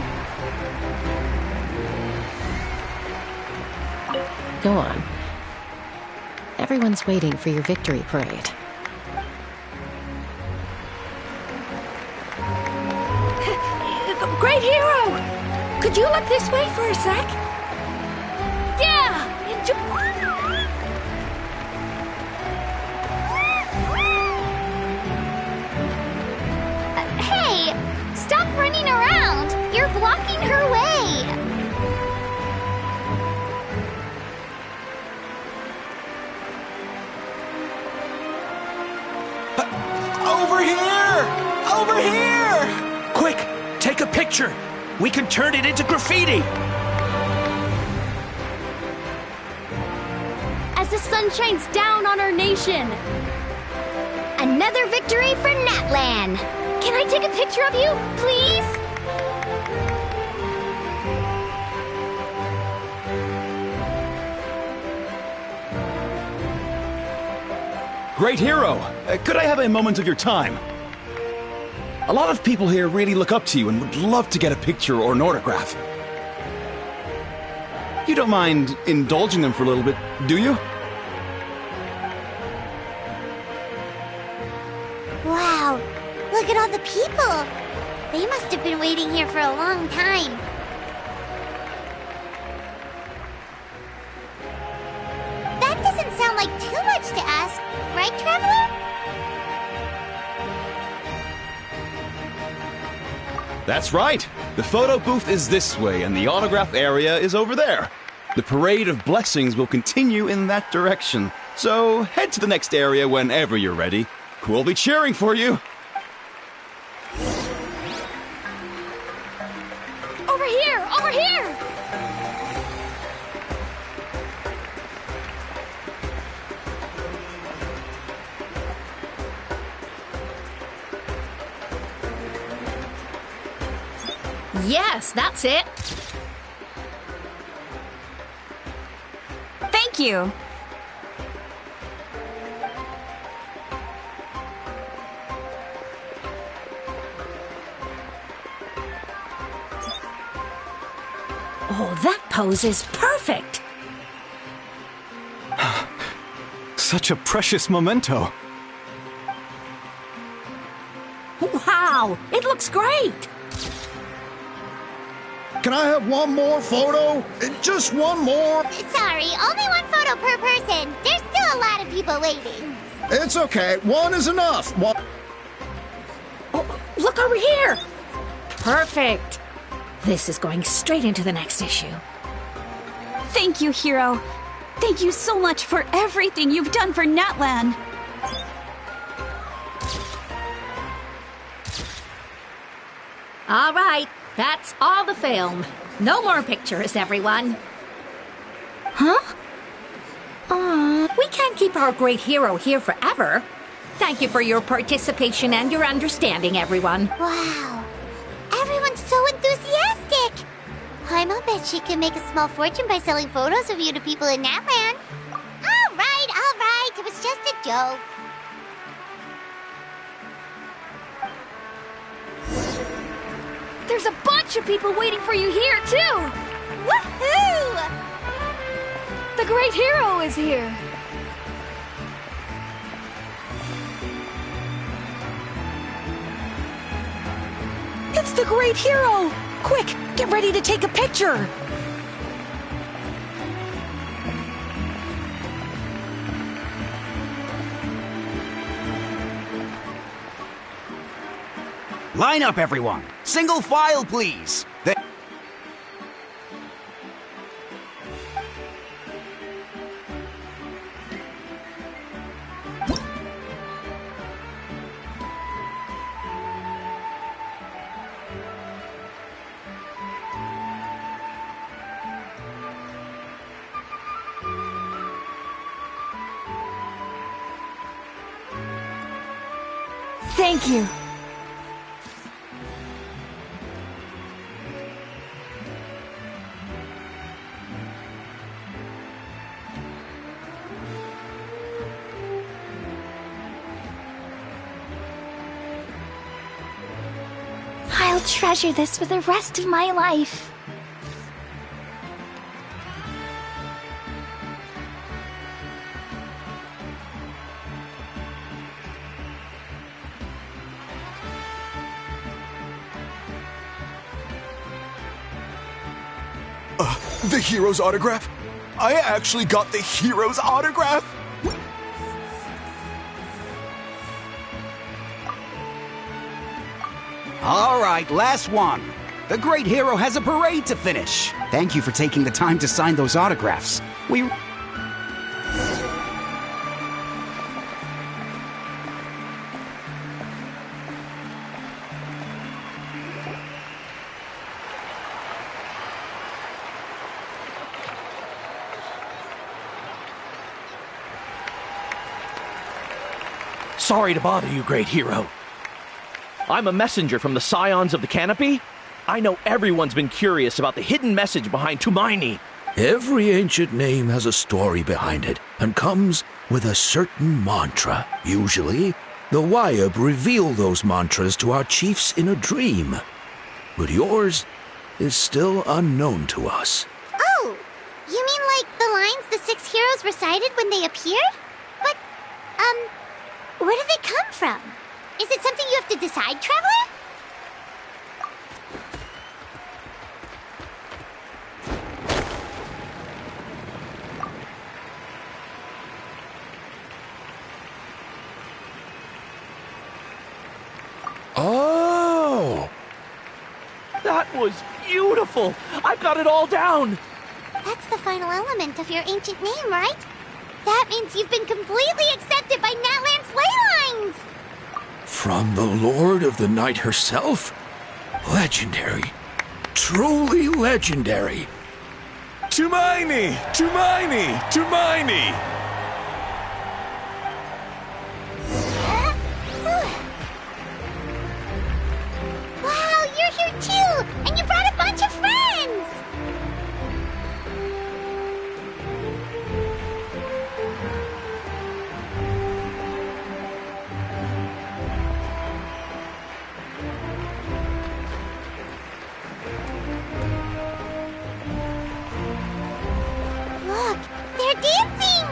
Go on. Everyone's waiting for your victory parade. Great hero! Could you look this way for a sec? Yeah! picture. We can turn it into graffiti. As the sun shines down on our nation. Another victory for Natlan. Can I take a picture of you, please? Great hero! Could I have a moment of your time? A lot of people here really look up to you and would love to get a picture or an autograph. You don't mind indulging them for a little bit, do you? Wow, look at all the people. They must have been waiting here for a long time. That doesn't sound like too much to ask, right, Traveler? That's right. The photo booth is this way, and the autograph area is over there. The parade of blessings will continue in that direction. So head to the next area whenever you're ready. We'll be cheering for you. Over here! Over here! Yes, that's it. Thank you. Oh, that pose is perfect. Such a precious memento. Wow, it looks great. Can I have one more photo? Just one more? Sorry, only one photo per person. There's still a lot of people waiting. It's okay. One is enough. One... Oh, look over here. Perfect. This is going straight into the next issue. Thank you, Hero. Thank you so much for everything you've done for Natlan. All right, that's all the film. No more pictures, everyone. Huh? We can't keep our great hero here forever. Thank you for your participation and your understanding, everyone. Wow. Everyone's so enthusiastic. I'll bet she can make a small fortune by selling photos of you to people in Natlan. All right. It was just a joke. There's a bunch of people waiting for you here, too! Woohoo! The great hero is here! It's the great hero! Quick, get ready to take a picture! Line up, everyone. Single file, please. Thank you. I'll treasure this for the rest of my life. The hero's autograph? I actually got the hero's autograph? All right, last one. The great hero has a parade to finish. Thank you for taking the time to sign those autographs. We... Sorry to bother you, great hero. I'm a messenger from the Scions of the Canopy. I know everyone's been curious about the hidden message behind Tumaini. Every ancient name has a story behind it and comes with a certain mantra. Usually, the Wayab reveal those mantras to our chiefs in a dream. But yours is still unknown to us. Oh, you mean like the lines the 6 heroes recited when they appeared? But, where do they come from? Is it something you have to decide, Traveler? Oh! That was beautiful! I've got it all down! That's the final element of your ancient name, right? That means you've been completely accepted by Natlan's ley lines! From the Lord of the Night herself? Legendary. Truly legendary. Tumaini! Tumaini! Tumaini! Wow, you're here too! And you brought a bunch of friends! Look, they're dancing!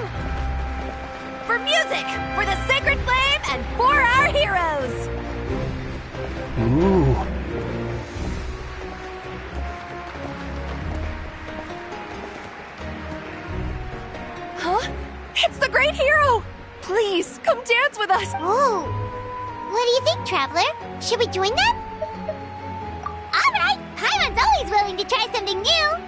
For music, for the sacred flame, and for our heroes! Ooh. Huh? It's the great hero! Please, come dance with us! Oh! What do you think, Traveler? Should we join them? Alright! Paimon's always willing to try something new!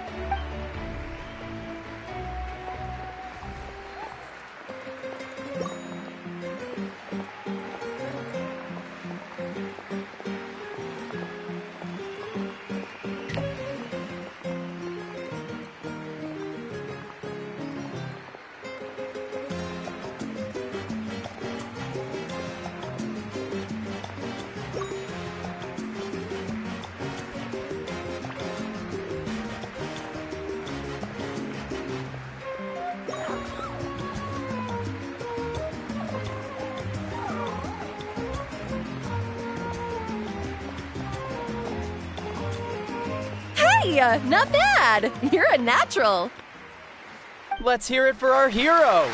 Hey, not bad! You're a natural! Let's hear it for our hero!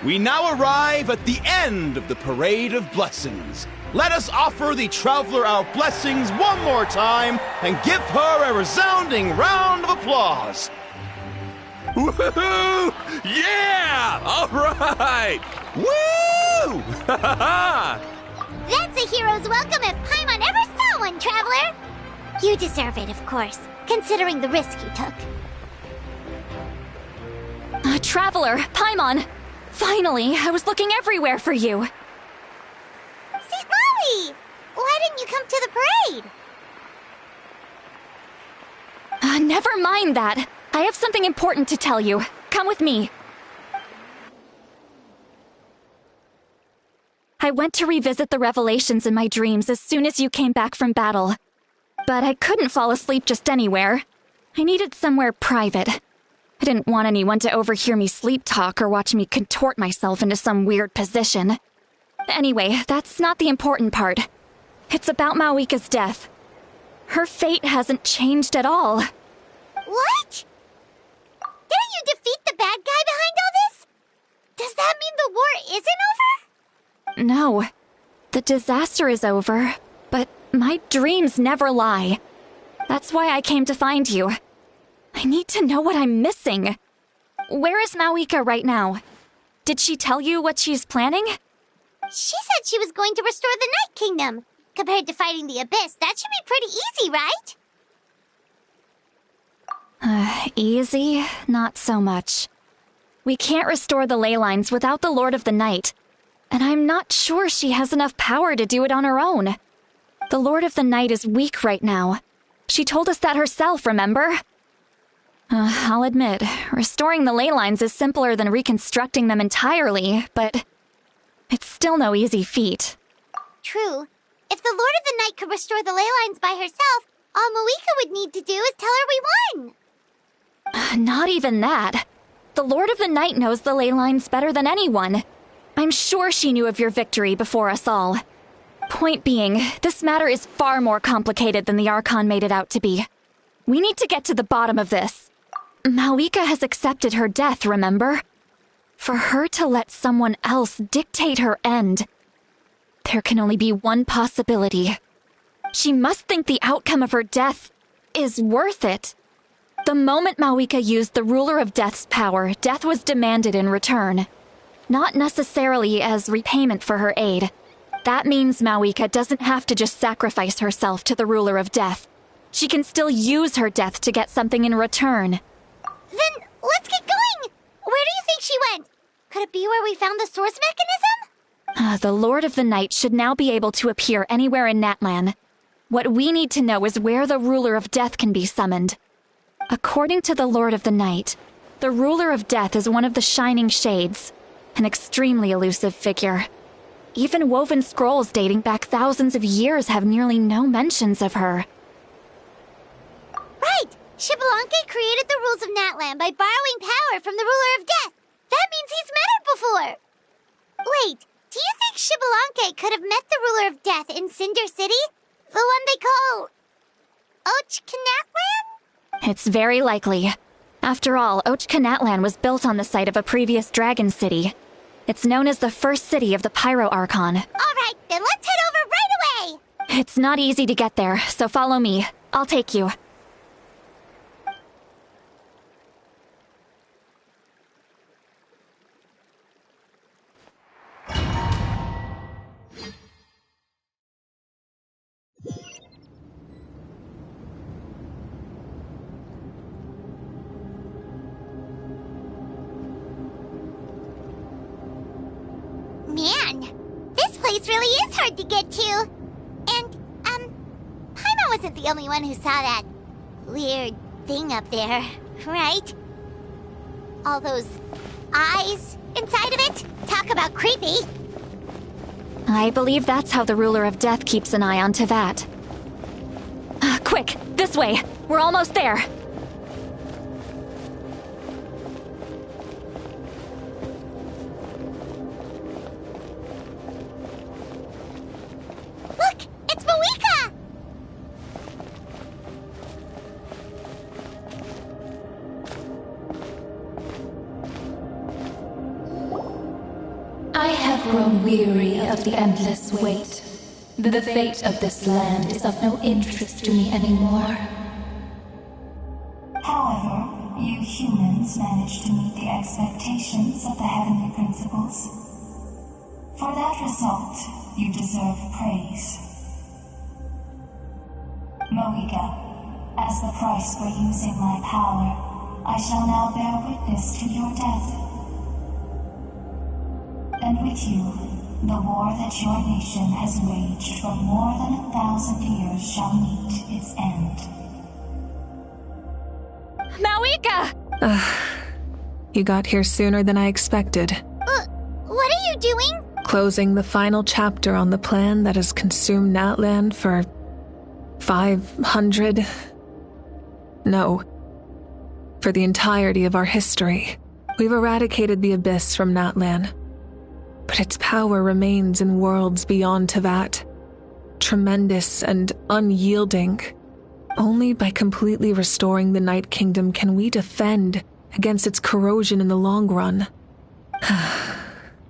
We now arrive at the end of the Parade of Blessings. Let us offer the Traveler our blessings one more time and give her a resounding round of applause. Woohoo! Yeah! All right! Woo! That's a hero's welcome if Paimon ever saw one, Traveler! You deserve it, of course, considering the risk you took. Traveler, Paimon! Finally, I was looking everywhere for you. St. Molly! Why didn't you come to the parade? Never mind that. I have something important to tell you. Come with me. I went to revisit the revelations in my dreams as soon as you came back from battle. But I couldn't fall asleep just anywhere. I needed somewhere private. I didn't want anyone to overhear me sleep talk or watch me contort myself into some weird position. Anyway, that's not the important part. It's about Mawika's death. Her fate hasn't changed at all. What? Didn't you defeat the bad guy behind all this? Does that mean the war isn't over? No. The disaster is over, but my dreams never lie. That's why I came to find you. I need to know what I'm missing. Where is Mawika right now? Did she tell you what she's planning? She said she was going to restore the Night Kingdom. Compared to fighting the Abyss, that should be pretty easy, right? Easy? Not so much. We can't restore the ley lines without the Lord of the Night. and I'm not sure she has enough power to do it on her own. The Lord of the Night is weak right now. She told us that herself, remember? I'll admit, restoring the ley lines is simpler than reconstructing them entirely, but it's still no easy feat. True. If the Lord of the Night could restore the ley lines by herself, all Moeka would need to do is tell her we won. Not even that. The Lord of the Night knows the ley lines better than anyone. I'm sure she knew of your victory before us all. Point being, this matter is far more complicated than the Archon made it out to be. We need to get to the bottom of this. Moeka has accepted her death, remember? For her to let someone else dictate her end, there can only be one possibility. She must think the outcome of her death is worth it. The moment Moeka used the Ruler of Death's power, death was demanded in return. Not necessarily as repayment for her aid. That means Moeka doesn't have to just sacrifice herself to the Ruler of Death. She can still use her death to get something in return. Then let's get going! Where do you think she went? Could it be where we found the source mechanism? The Lord of the Night should now be able to appear anywhere in Natlan. What we need to know is where the Ruler of Death can be summoned. According to the Lord of the Night, the Ruler of Death is one of the Shining Shades, an extremely elusive figure. Even woven scrolls dating back thousands of years have nearly no mentions of her. Right! Xbalanque created the rules of Natlan by borrowing power from the Ruler of Death. That means he's met her before. Wait, do you think Xbalanque could have met the Ruler of Death in Cinder City? The one they call... Ochkanatlan? It's very likely. After all, Ochkanatlan was built on the site of a previous dragon city. It's known as the first city of the Pyro Archon. Alright, then let's head over right away! It's not easy to get there, so follow me. I'll take you. Man, this place really is hard to get to. And, Paimon wasn't the only one who saw that weird thing up there, right? All those eyes inside of it? Talk about creepy. I believe that's how the Ruler of Death keeps an eye on Tevat. Quick, this way! We're almost there! Look! It's Moeka! I have grown weary of the endless wait. The fate of this land is of no interest to me anymore. However, you humans managed to meet the expectations of the Heavenly Principles. For that result, you deserve praise. Moeka, as the price for using my power, I shall now bear witness to your death. And with you, the war that your nation has waged for more than 1,000 years shall meet its end. Moeka! You got here sooner than I expected. What are you doing? Closing the final chapter on the plan that has consumed Natlan for 500... No. For the entirety of our history. We've eradicated the Abyss from Natlan. But its power remains in worlds beyond Tevat. Tremendous and unyielding. Only by completely restoring the Night Kingdom can we defend against its corrosion in the long run.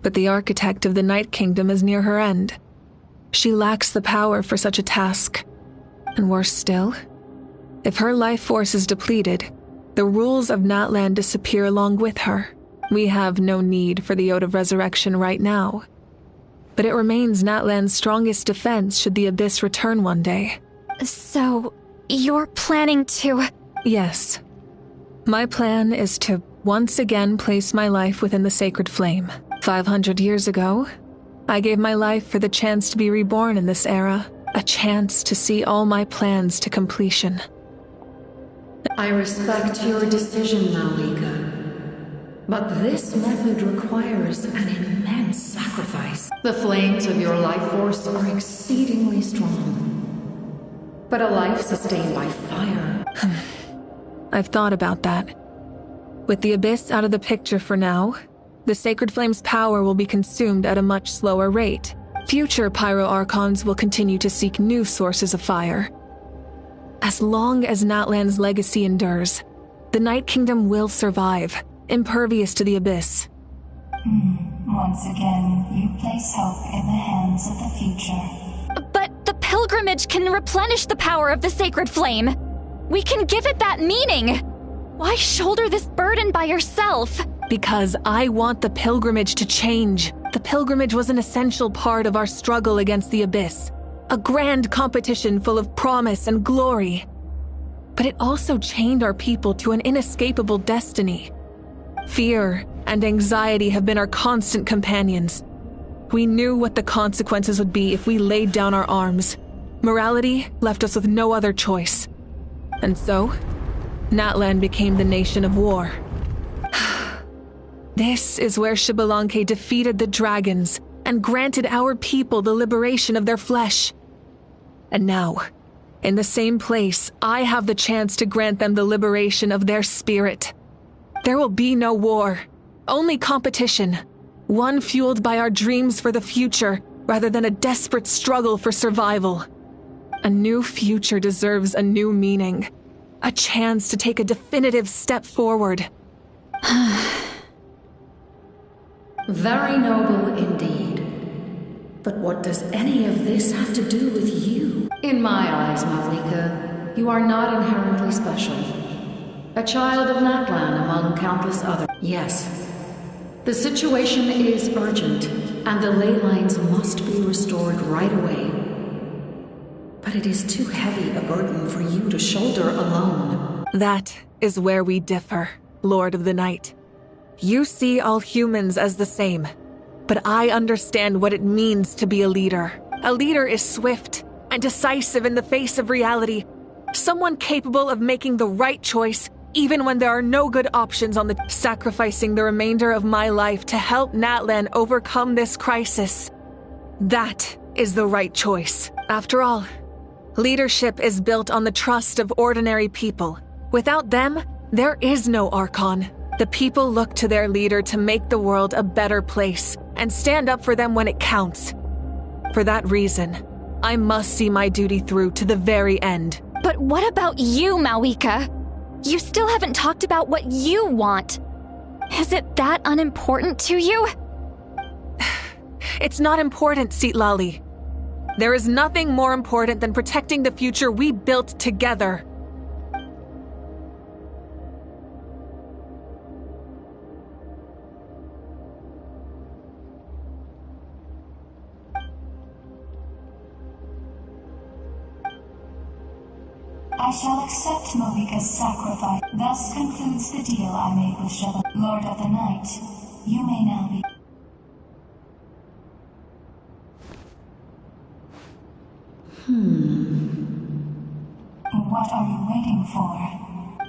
But the architect of the Night Kingdom is near her end. She lacks the power for such a task. And worse still, if her life force is depleted, the rules of Natlan disappear along with her. We have no need for the Ode of Resurrection right now. But it remains Natlan's strongest defense should the Abyss return one day. So, you're planning to... Yes. My plan is to once again place my life within the sacred flame. 500 years ago, I gave my life for the chance to be reborn in this era, a chance to see all my plans to completion. I respect your decision, Malika. But this method requires an immense sacrifice. The flames of your life force are exceedingly strong. But a life sustained by fire... I've thought about that. With the Abyss out of the picture for now, the Sacred Flame's power will be consumed at a much slower rate. Future Pyro Archons will continue to seek new sources of fire. As long as Natlan's legacy endures, the Night Kingdom will survive, impervious to the Abyss. Once again, you place hope in the hands of the future. But the pilgrimage can replenish the power of the Sacred Flame. We can give it that meaning. Why shoulder this burden by yourself? Because I want the pilgrimage to change. The pilgrimage was an essential part of our struggle against the Abyss. A grand competition full of promise and glory. But it also chained our people to an inescapable destiny. Fear and anxiety have been our constant companions. We knew what the consequences would be if we laid down our arms. Morality left us with no other choice. And so, Natlan became the nation of war. This is where Xbalanque defeated the dragons and granted our people the liberation of their flesh. And now, in the same place, I have the chance to grant them the liberation of their spirit. There will be no war, only competition. One fueled by our dreams for the future, rather than a desperate struggle for survival. A new future deserves a new meaning. A chance to take a definitive step forward. Very noble indeed. But what does any of this have to do with you? In my eyes, Malika, you are not inherently special. A child of Natlan among countless others. Yes, the situation is urgent, and the ley lines must be restored right away. But it is too heavy a burden for you to shoulder alone. That is where we differ, Lord of the Night. You see all humans as the same, but I understand what it means to be a leader. A leader is swift and decisive in the face of reality. Someone capable of making the right choice even when there are no good options on the sacrificing the remainder of my life to help Natlan overcome this crisis. That is the right choice. After all, leadership is built on the trust of ordinary people. Without them, there is no Archon. The people look to their leader to make the world a better place and stand up for them when it counts. For that reason, I must see my duty through to the very end. But what about you, Malika? You still haven't talked about what you want. Is it that unimportant to you? It's not important, Citlali. There is nothing more important than protecting the future we built together. I shall accept Malika's sacrifice. Thus concludes the deal I made with Shella. Lord of the Night, you may now be... What are you waiting for?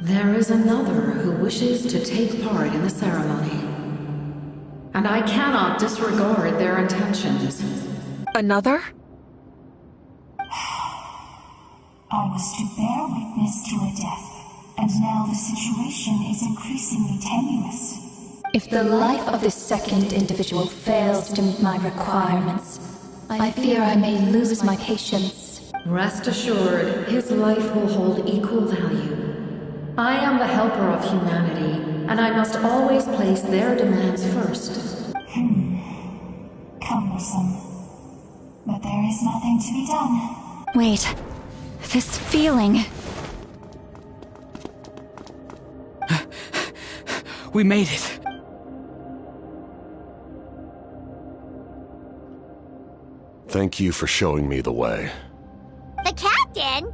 There is another who wishes to take part in the ceremony. And I cannot disregard their intentions. Another? I was to bear witness to a death, and now the situation is increasingly tenuous. If the life of this second individual fails to meet my requirements, I fear I may lose my patience. Rest assured, his life will hold equal value. I am the helper of humanity, and I must always place their demands first. Cumbersome. But there is nothing to be done. Wait. This feeling... We made it. Thank you for showing me the way. The captain?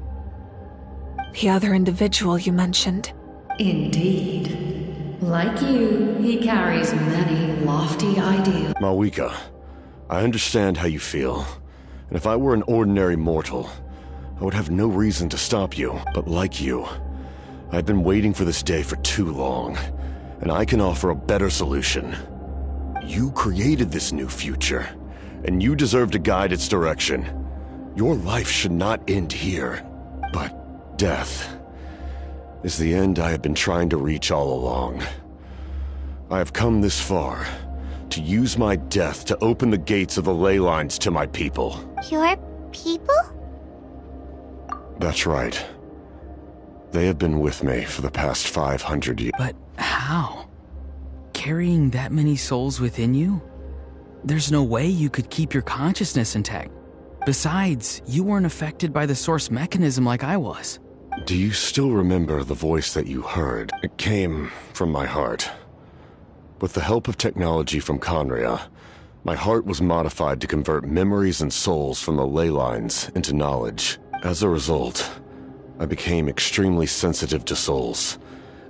The other individual you mentioned. Indeed. Like you, he carries many lofty ideals. Malika, I understand how you feel, and if I were an ordinary mortal, I would have no reason to stop you. But like you, I've been waiting for this day for too long, and I can offer a better solution. You created this new future, and you deserve to guide its direction. Your life should not end here, but death is the end I have been trying to reach all along. I have come this far to use my death to open the gates of the ley lines to my people. Your people? That's right. They have been with me for the past 500 years. But how? Carrying that many souls within you? There's no way you could keep your consciousness intact. Besides, you weren't affected by the source mechanism like I was. Do you still remember the voice that you heard? It came from my heart. With the help of technology from Conria, my heart was modified to convert memories and souls from the ley lines into knowledge. As a result, I became extremely sensitive to souls,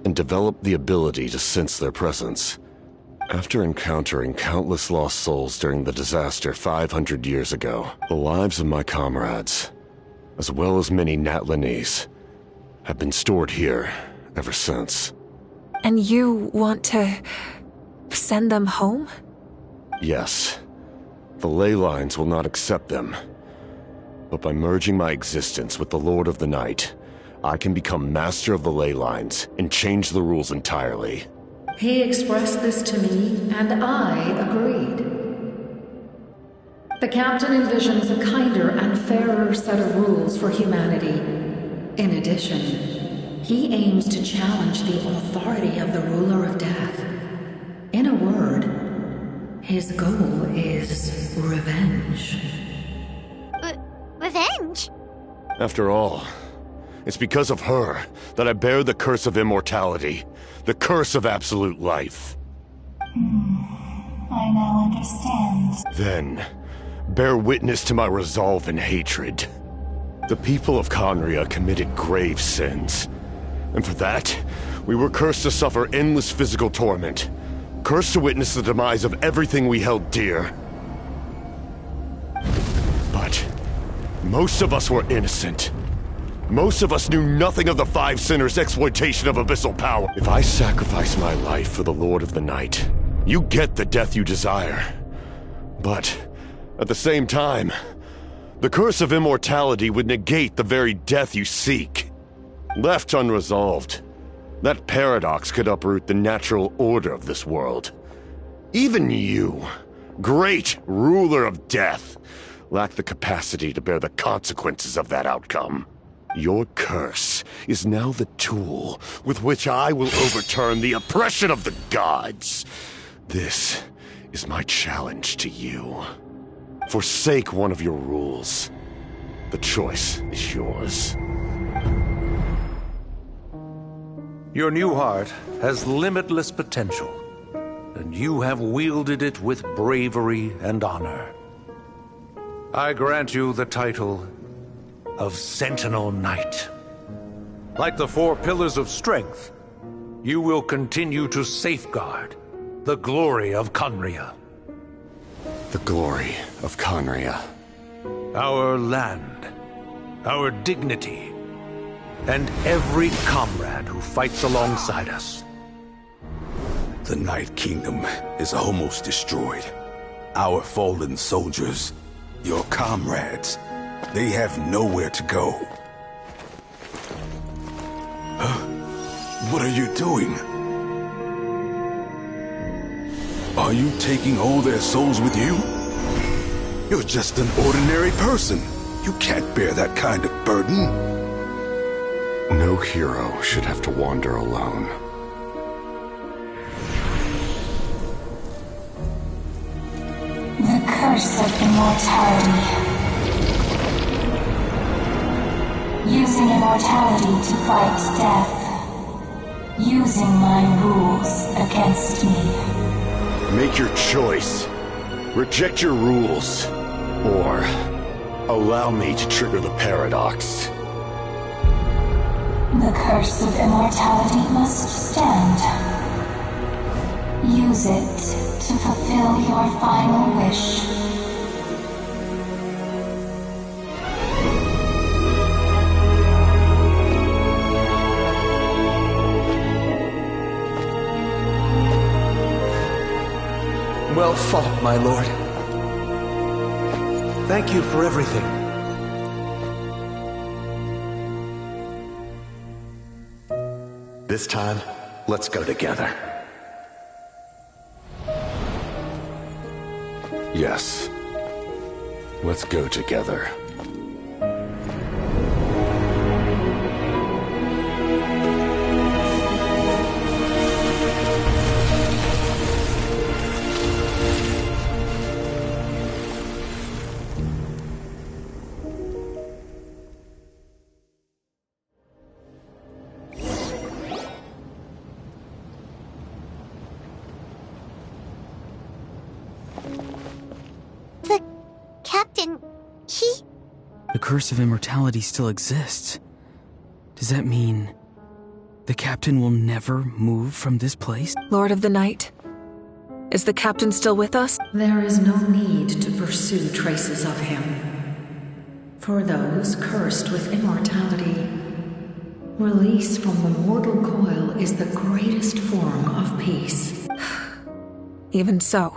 and developed the ability to sense their presence. After encountering countless lost souls during the disaster 500 years ago, the lives of my comrades, as well as many Natlanese, have been stored here ever since. And you want to send them home? Yes. The ley lines will not accept them. But by merging my existence with the Lord of the Night, I can become master of the ley lines and change the rules entirely. He expressed this to me, and I agreed. The captain envisions a kinder and fairer set of rules for humanity. In addition, he aims to challenge the authority of the ruler of death. In a word, his goal is revenge. Revenge? After all, it's because of her that I bear the curse of immortality, the curse of absolute life. I now understand. Then, bear witness to my resolve and hatred. The people of Conria committed grave sins, and for that, we were cursed to suffer endless physical torment, cursed to witness the demise of everything we held dear. But most of us were innocent. Most of us knew nothing of the Five Sinners' exploitation of abyssal power. If I sacrifice my life for the Lord of the Night, you get the death you desire. But, at the same time, the curse of immortality would negate the very death you seek. Left unresolved, that paradox could uproot the natural order of this world. Even you, great ruler of death, lack the capacity to bear the consequences of that outcome. Your curse is now the tool with which I will overturn the oppression of the gods. This is my challenge to you. Forsake one of your rules. The choice is yours. Your new heart has limitless potential, and you have wielded it with bravery and honor. I grant you the title of Sentinel Knight. Like the four pillars of strength, you will continue to safeguard the glory of Conria. The glory of Conria. Our land, our dignity, and every comrade who fights alongside us. The Night Kingdom is almost destroyed. Our fallen soldiers, your comrades, they have nowhere to go. What are you doing? Are you taking all their souls with you? You're just an ordinary person. You can't bear that kind of burden. No hero should have to wander alone. The curse of immortality. Using immortality to fight death. Using my rules against me. Make your choice. Reject your rules. Or allow me to trigger the paradox. The curse of immortality must stand. Use it to fulfill your final wish. Well fought, my lord. Thank you for everything. This time, let's go together. Yes. Let's go together. The curse of immortality still exists. Does that mean the captain will never move from this place? Lord of the Night, is the captain still with us? There is no need to pursue traces of him. For those cursed with immortality, release from the mortal coil is the greatest form of peace. Even so,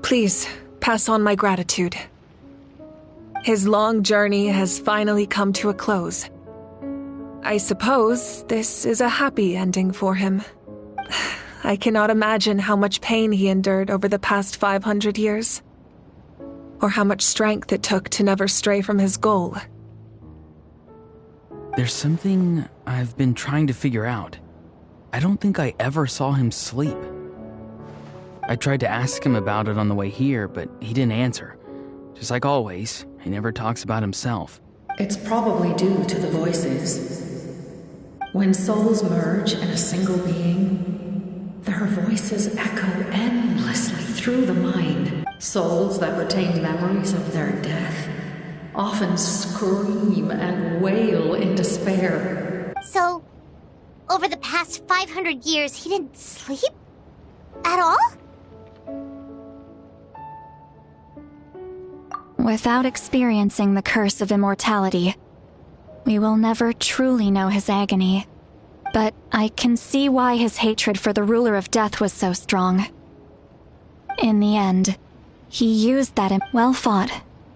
please pass on my gratitude. His long journey has finally come to a close. I suppose this is a happy ending for him. I cannot imagine how much pain he endured over the past 500 years, or how much strength it took to never stray from his goal. There's something I've been trying to figure out. I don't think I ever saw him sleep. I tried to ask him about it on the way here, but he didn't answer. Just like always, he never talks about himself. It's probably due to the voices. When souls merge in a single being, their voices echo endlessly through the mind. Souls that retain memories of their death often scream and wail in despair. So, over the past 500 years, he didn't sleep? At all? Without experiencing the curse of immortality, we will never truly know his agony. But I can see why his hatred for the ruler of death was so strong. In the end, he used that well fought,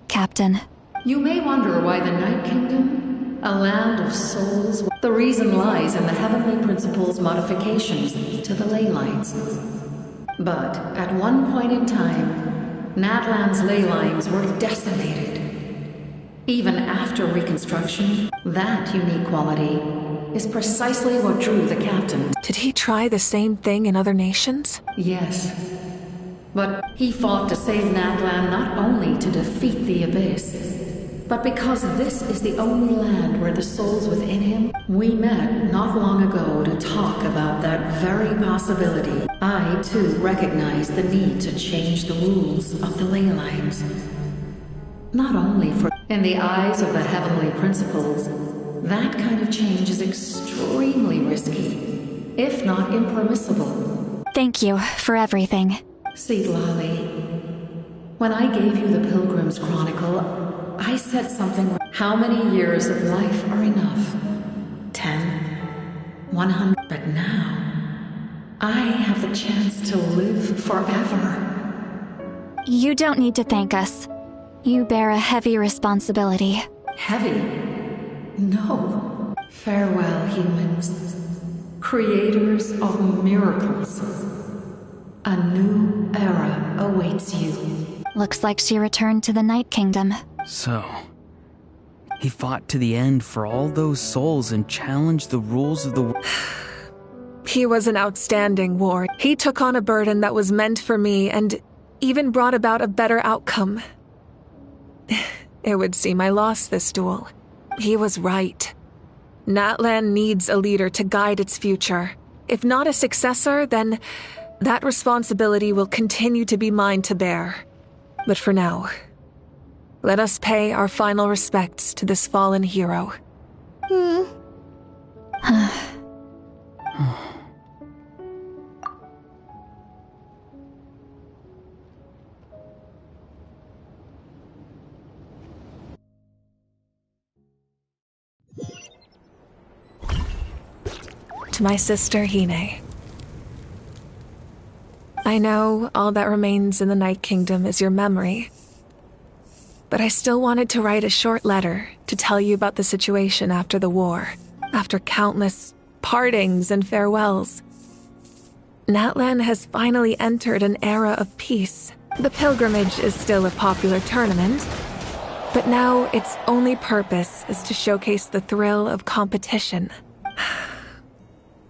Captain. You may wonder why the Night Kingdom, a land of souls, the reason lies in the heavenly principles' modifications to the ley lines. But at one point in time, Natlan's ley lines were decimated. Even after reconstruction, that unique quality is precisely what drew the captain. Did he try the same thing in other nations? Yes. But he fought to save Natlan not only to defeat the Abyss, but because this is the only land where the souls within him. We met not long ago to talk about that very possibility. I, too, recognize the need to change the rules of the ley lines. Not only for... In the eyes of the heavenly principles, that kind of change is extremely risky, if not impermissible. Thank you for everything. See, Lolly, when I gave you the Pilgrim's Chronicle, I said something. How many years of life are enough? 10? 100? But now, I have the chance to live forever. You don't need to thank us. You bear a heavy responsibility. Heavy? No. Farewell, humans. Creators of miracles. A new era awaits you. Looks like she returned to the Night Kingdom. So, he fought to the end for all those souls and challenged the rules of the... He was an outstanding warrior. He took on a burden that was meant for me and even brought about a better outcome. It would seem I lost this duel. He was right. Natlan needs a leader to guide its future. If not a successor, then that responsibility will continue to be mine to bear. But for now, let us pay our final respects to this fallen hero. To my sister Hine. I know all that remains in the Night Kingdom is your memory, but I still wanted to write a short letter to tell you about the situation after the war, after countless partings and farewells. Natlan has finally entered an era of peace. The pilgrimage is still a popular tournament, but now its only purpose is to showcase the thrill of competition.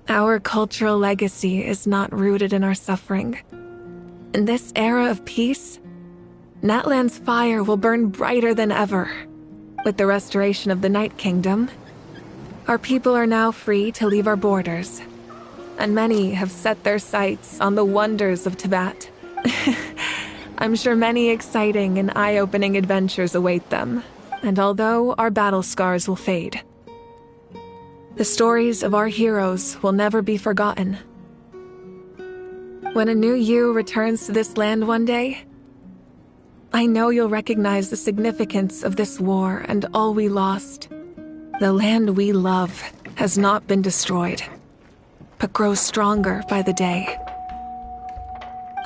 Our cultural legacy is not rooted in our suffering. In this era of peace, Natlan's fire will burn brighter than ever. With the restoration of the Night Kingdom, our people are now free to leave our borders, and many have set their sights on the wonders of Tibet. I'm sure many exciting and eye-opening adventures await them, and although our battle scars will fade, the stories of our heroes will never be forgotten. When a new you returns to this land one day, I know you'll recognize the significance of this war and all we lost. The land we love has not been destroyed, but grows stronger by the day.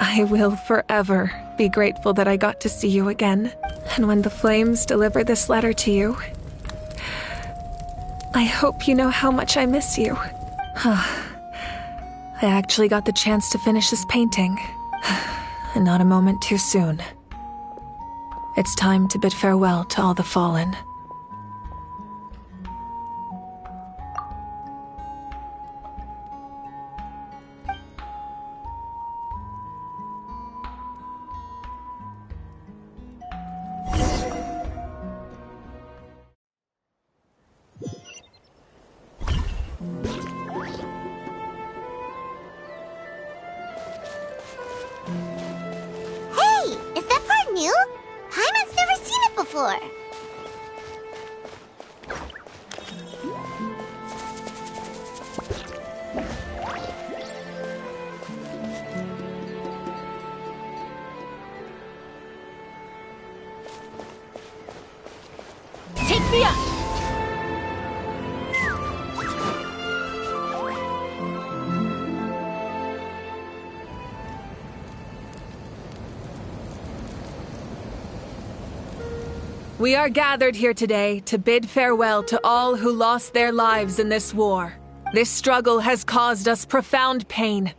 I will forever be grateful that I got to see you again, and when the flames deliver this letter to you, I hope you know how much I miss you. I actually got the chance to finish this painting, and not a moment too soon. It's time to bid farewell to all the fallen. Hey, is that part new? Paimon's never seen it before. Take me up! We are gathered here today to bid farewell to all who lost their lives in this war. This struggle has caused us profound pain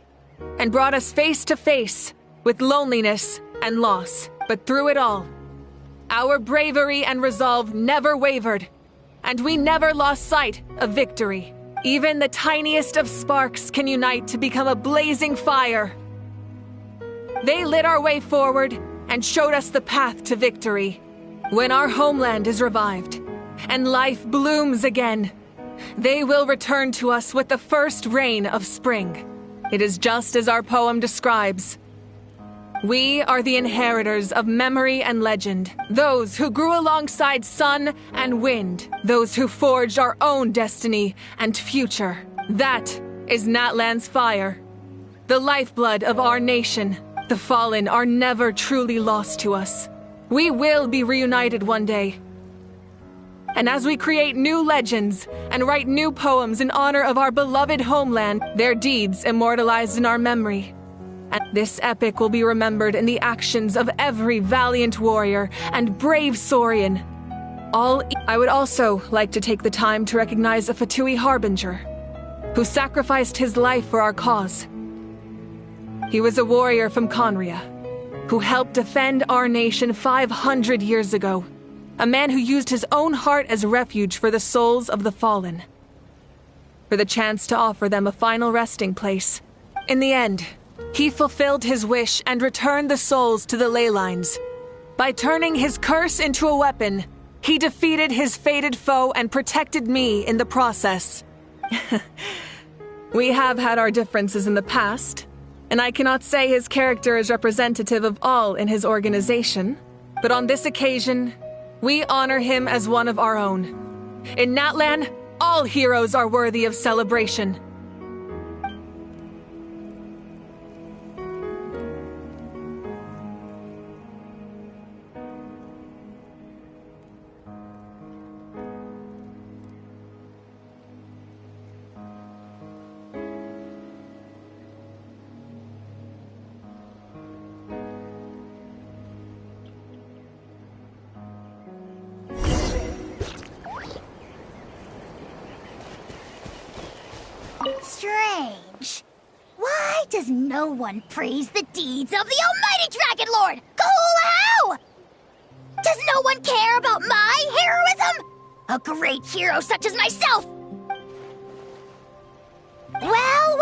and brought us face to face with loneliness and loss. But through it all, our bravery and resolve never wavered, and we never lost sight of victory. Even the tiniest of sparks can unite to become a blazing fire. They lit our way forward and showed us the path to victory. When our homeland is revived and life blooms again, they will return to us with the first rain of spring. It is just as our poem describes. We are the inheritors of memory and legend, those who grew alongside sun and wind, those who forged our own destiny and future. That is Natlan's fire, the lifeblood of our nation. The fallen are never truly lost to us. We will be reunited one day. And as we create new legends and write new poems in honor of our beloved homeland, their deeds immortalized in our memory. And this epic will be remembered in the actions of every valiant warrior and brave Saurian. I would also like to take the time to recognize a Fatui Harbinger, who sacrificed his life for our cause. He was a warrior from Conria, who helped defend our nation 500 years ago. A man who used his own heart as refuge for the souls of the fallen. For the chance to offer them a final resting place. In the end, he fulfilled his wish and returned the souls to the ley lines. By turning his curse into a weapon, he defeated his fated foe and protected me in the process. We have had our differences in the past, and I cannot say his character is representative of all in his organization. But on this occasion, we honor him as one of our own. In Natlan, all heroes are worthy of celebration. does no one praise the deeds of the almighty Dragon Lord, Kahula? Does no one care about my heroism? A great hero such as myself! Well,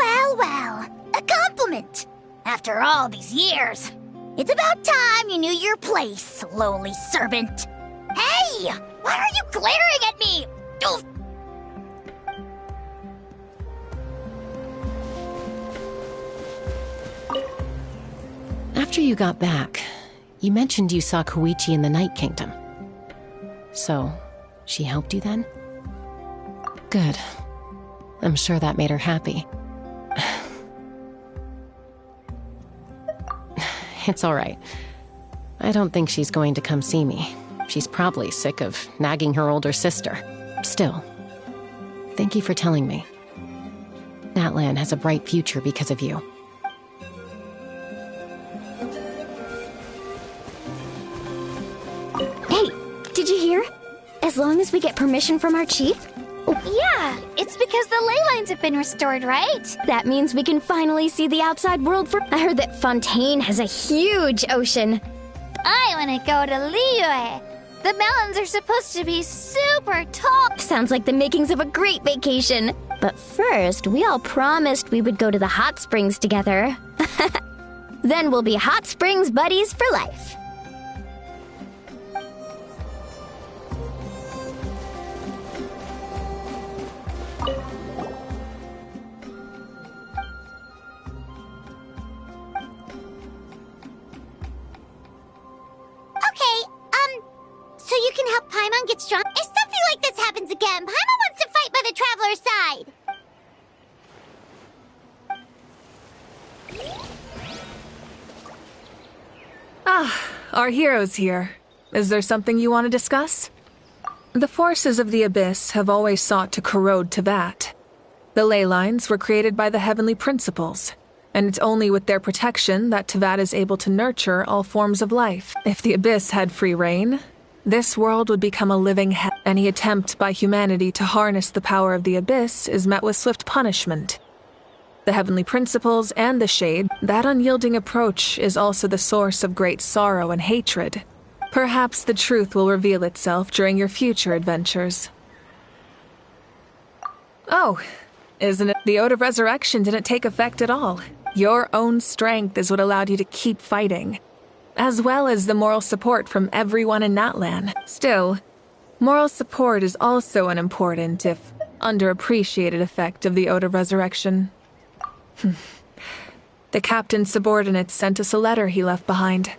a compliment. After all these years, it's about time you knew your place, lowly servant. Hey! Why are you glaring at me? Oof. After you got back, you mentioned you saw Koichi in the Night Kingdom. So, she helped you then? Good. I'm sure that made her happy. It's all right. I don't think she's going to come see me. She's probably sick of nagging her older sister. Still, thank you for telling me. Natlan has a bright future because of you. Hey, did you hear? As long as we get permission from our chief? Yeah, it's because the ley lines have been restored, right? That means we can finally see the outside world for— I heard that Fontaine has a huge ocean. I want to go to Liyue. The mountains are supposed to be super tall. Sounds like the makings of a great vacation. But first, we all promised we would go to the hot springs together. Then we'll be hot springs buddies for life. So you can help Paimon get strong? If something like this happens again, Paimon wants to fight by the Traveler's side. Ah, our hero's here. Is there something you want to discuss? The forces of the Abyss have always sought to corrode Teyvat. The ley lines were created by the Heavenly Principles, and it's only with their protection that Teyvat is able to nurture all forms of life. If the Abyss had free reign, this world would become a living hell. Any attempt by humanity to harness the power of the Abyss is met with swift punishment. The Heavenly Principles and the Shade, that unyielding approach is also the source of great sorrow and hatred. Perhaps the truth will reveal itself during your future adventures. Oh, isn't it? The Ode of Resurrection didn't take effect at all. Your own strength is what allowed you to keep fighting, as well as the moral support from everyone in Natlan. Still, moral support is also an important, if underappreciated, effect of the Ode of Resurrection. The captain's subordinates sent us a letter he left behind.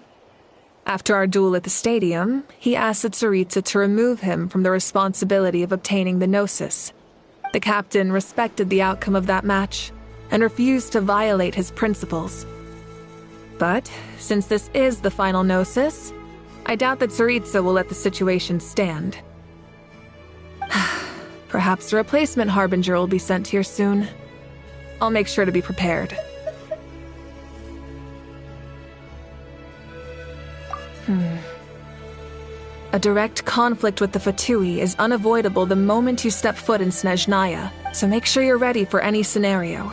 After our duel at the stadium, he asked the Tsaritsa to remove him from the responsibility of obtaining the Gnosis. The captain respected the outcome of that match, and refused to violate his principles. But, since this is the final Gnosis, I doubt that Tsaritsa will let the situation stand. Perhaps a replacement Harbinger will be sent here soon. I'll make sure to be prepared. A direct conflict with the Fatui is unavoidable the moment you step foot in Snezhnaya, so make sure you're ready for any scenario.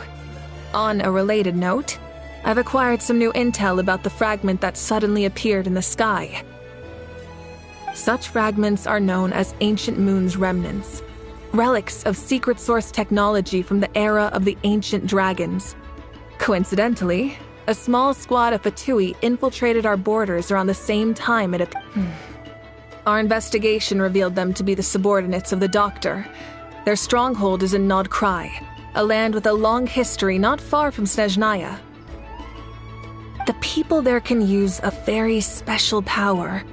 On a related note, I've acquired some new intel about the fragment that suddenly appeared in the sky. Such fragments are known as Ancient Moon's remnants, relics of secret source technology from the era of the ancient dragons. Coincidentally, a small squad of Fatui infiltrated our borders around the same time it appeared. Our investigation revealed them to be the subordinates of the Doctor. Their stronghold is in Nod Krai, a land with a long history not far from Snezhnaya. The people there can use a very special power.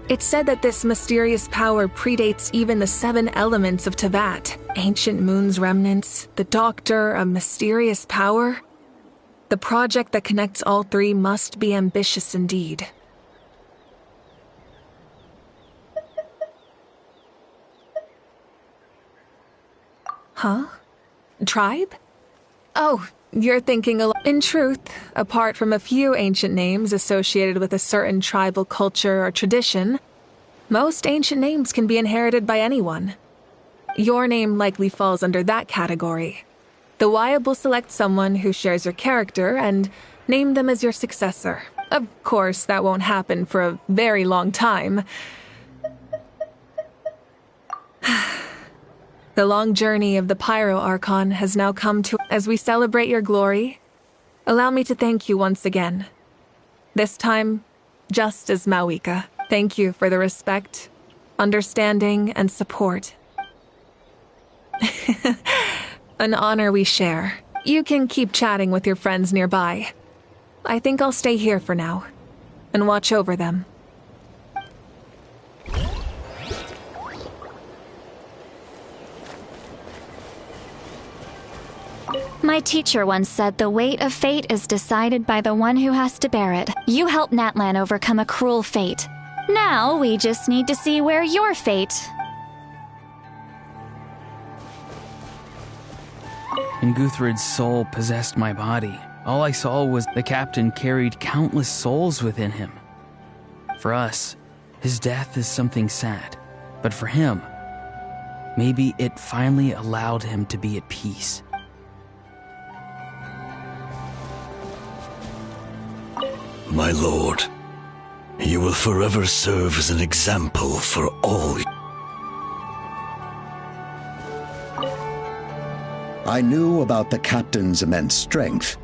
It's said that this mysterious power predates even the 7 elements of Teyvat. Ancient Moon's remnants, the Doctor, a mysterious power. The project that connects all 3 must be ambitious indeed. Huh? Tribe? Oh, you're thinking in truth, apart from a few ancient names associated with a certain tribal culture or tradition, most ancient names can be inherited by anyone. Your name likely falls under that category. The Wyab will select someone who shares your character and name them as your successor. Of course, that won't happen for a very long time. The long journey of the Pyro Archon has now come to. As we celebrate your glory, allow me to thank you once again. This time, just as Mawika. Thank you for the respect, understanding, and support. An honor we share. You can keep chatting with your friends nearby. I think I'll stay here for now and watch over them. My teacher once said the weight of fate is decided by the one who has to bear it. You helped Natlan overcome a cruel fate. Now we just need to see where your fate. And Guthred's soul possessed my body. All I saw was the captain carried countless souls within him. For us, his death is something sad. But for him, maybe it finally allowed him to be at peace. My lord, you will forever serve as an example for all. I knew about the captain's immense strength,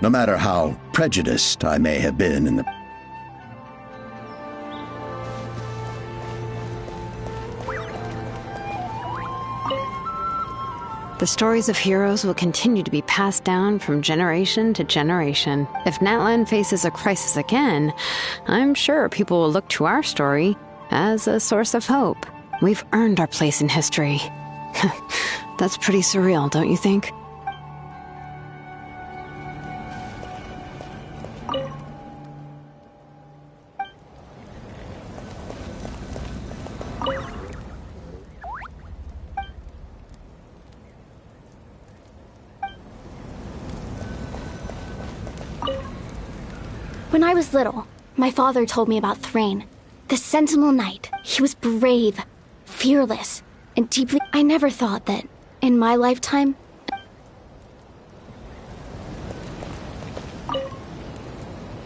no matter how prejudiced I may have been in the... The stories of heroes will continue to be passed down from generation to generation. If Natlan faces a crisis again, I'm sure people will look to our story as a source of hope. We've earned our place in history. That's pretty surreal, don't you think? When I was little, my father told me about Thrain, the Sentinel Knight. He was brave, fearless, and deeply... I never thought that, in my lifetime...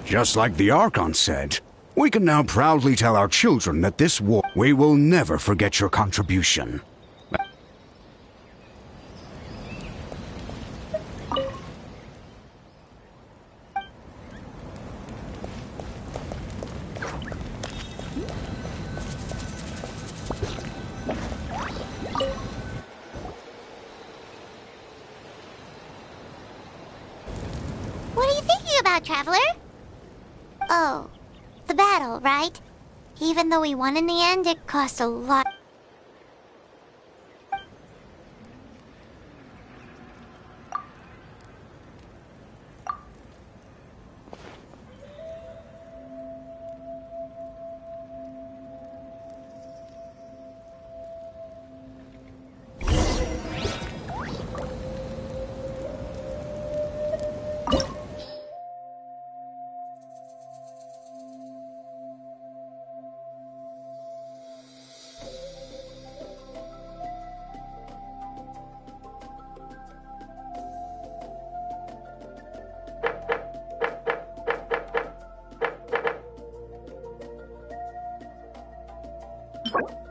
Just like the Archon said, we can now proudly tell our children that this war... We will never forget your contribution. What are you thinking about, Traveler? Oh, the battle, right? Even though we won in the end, it cost a lot. What?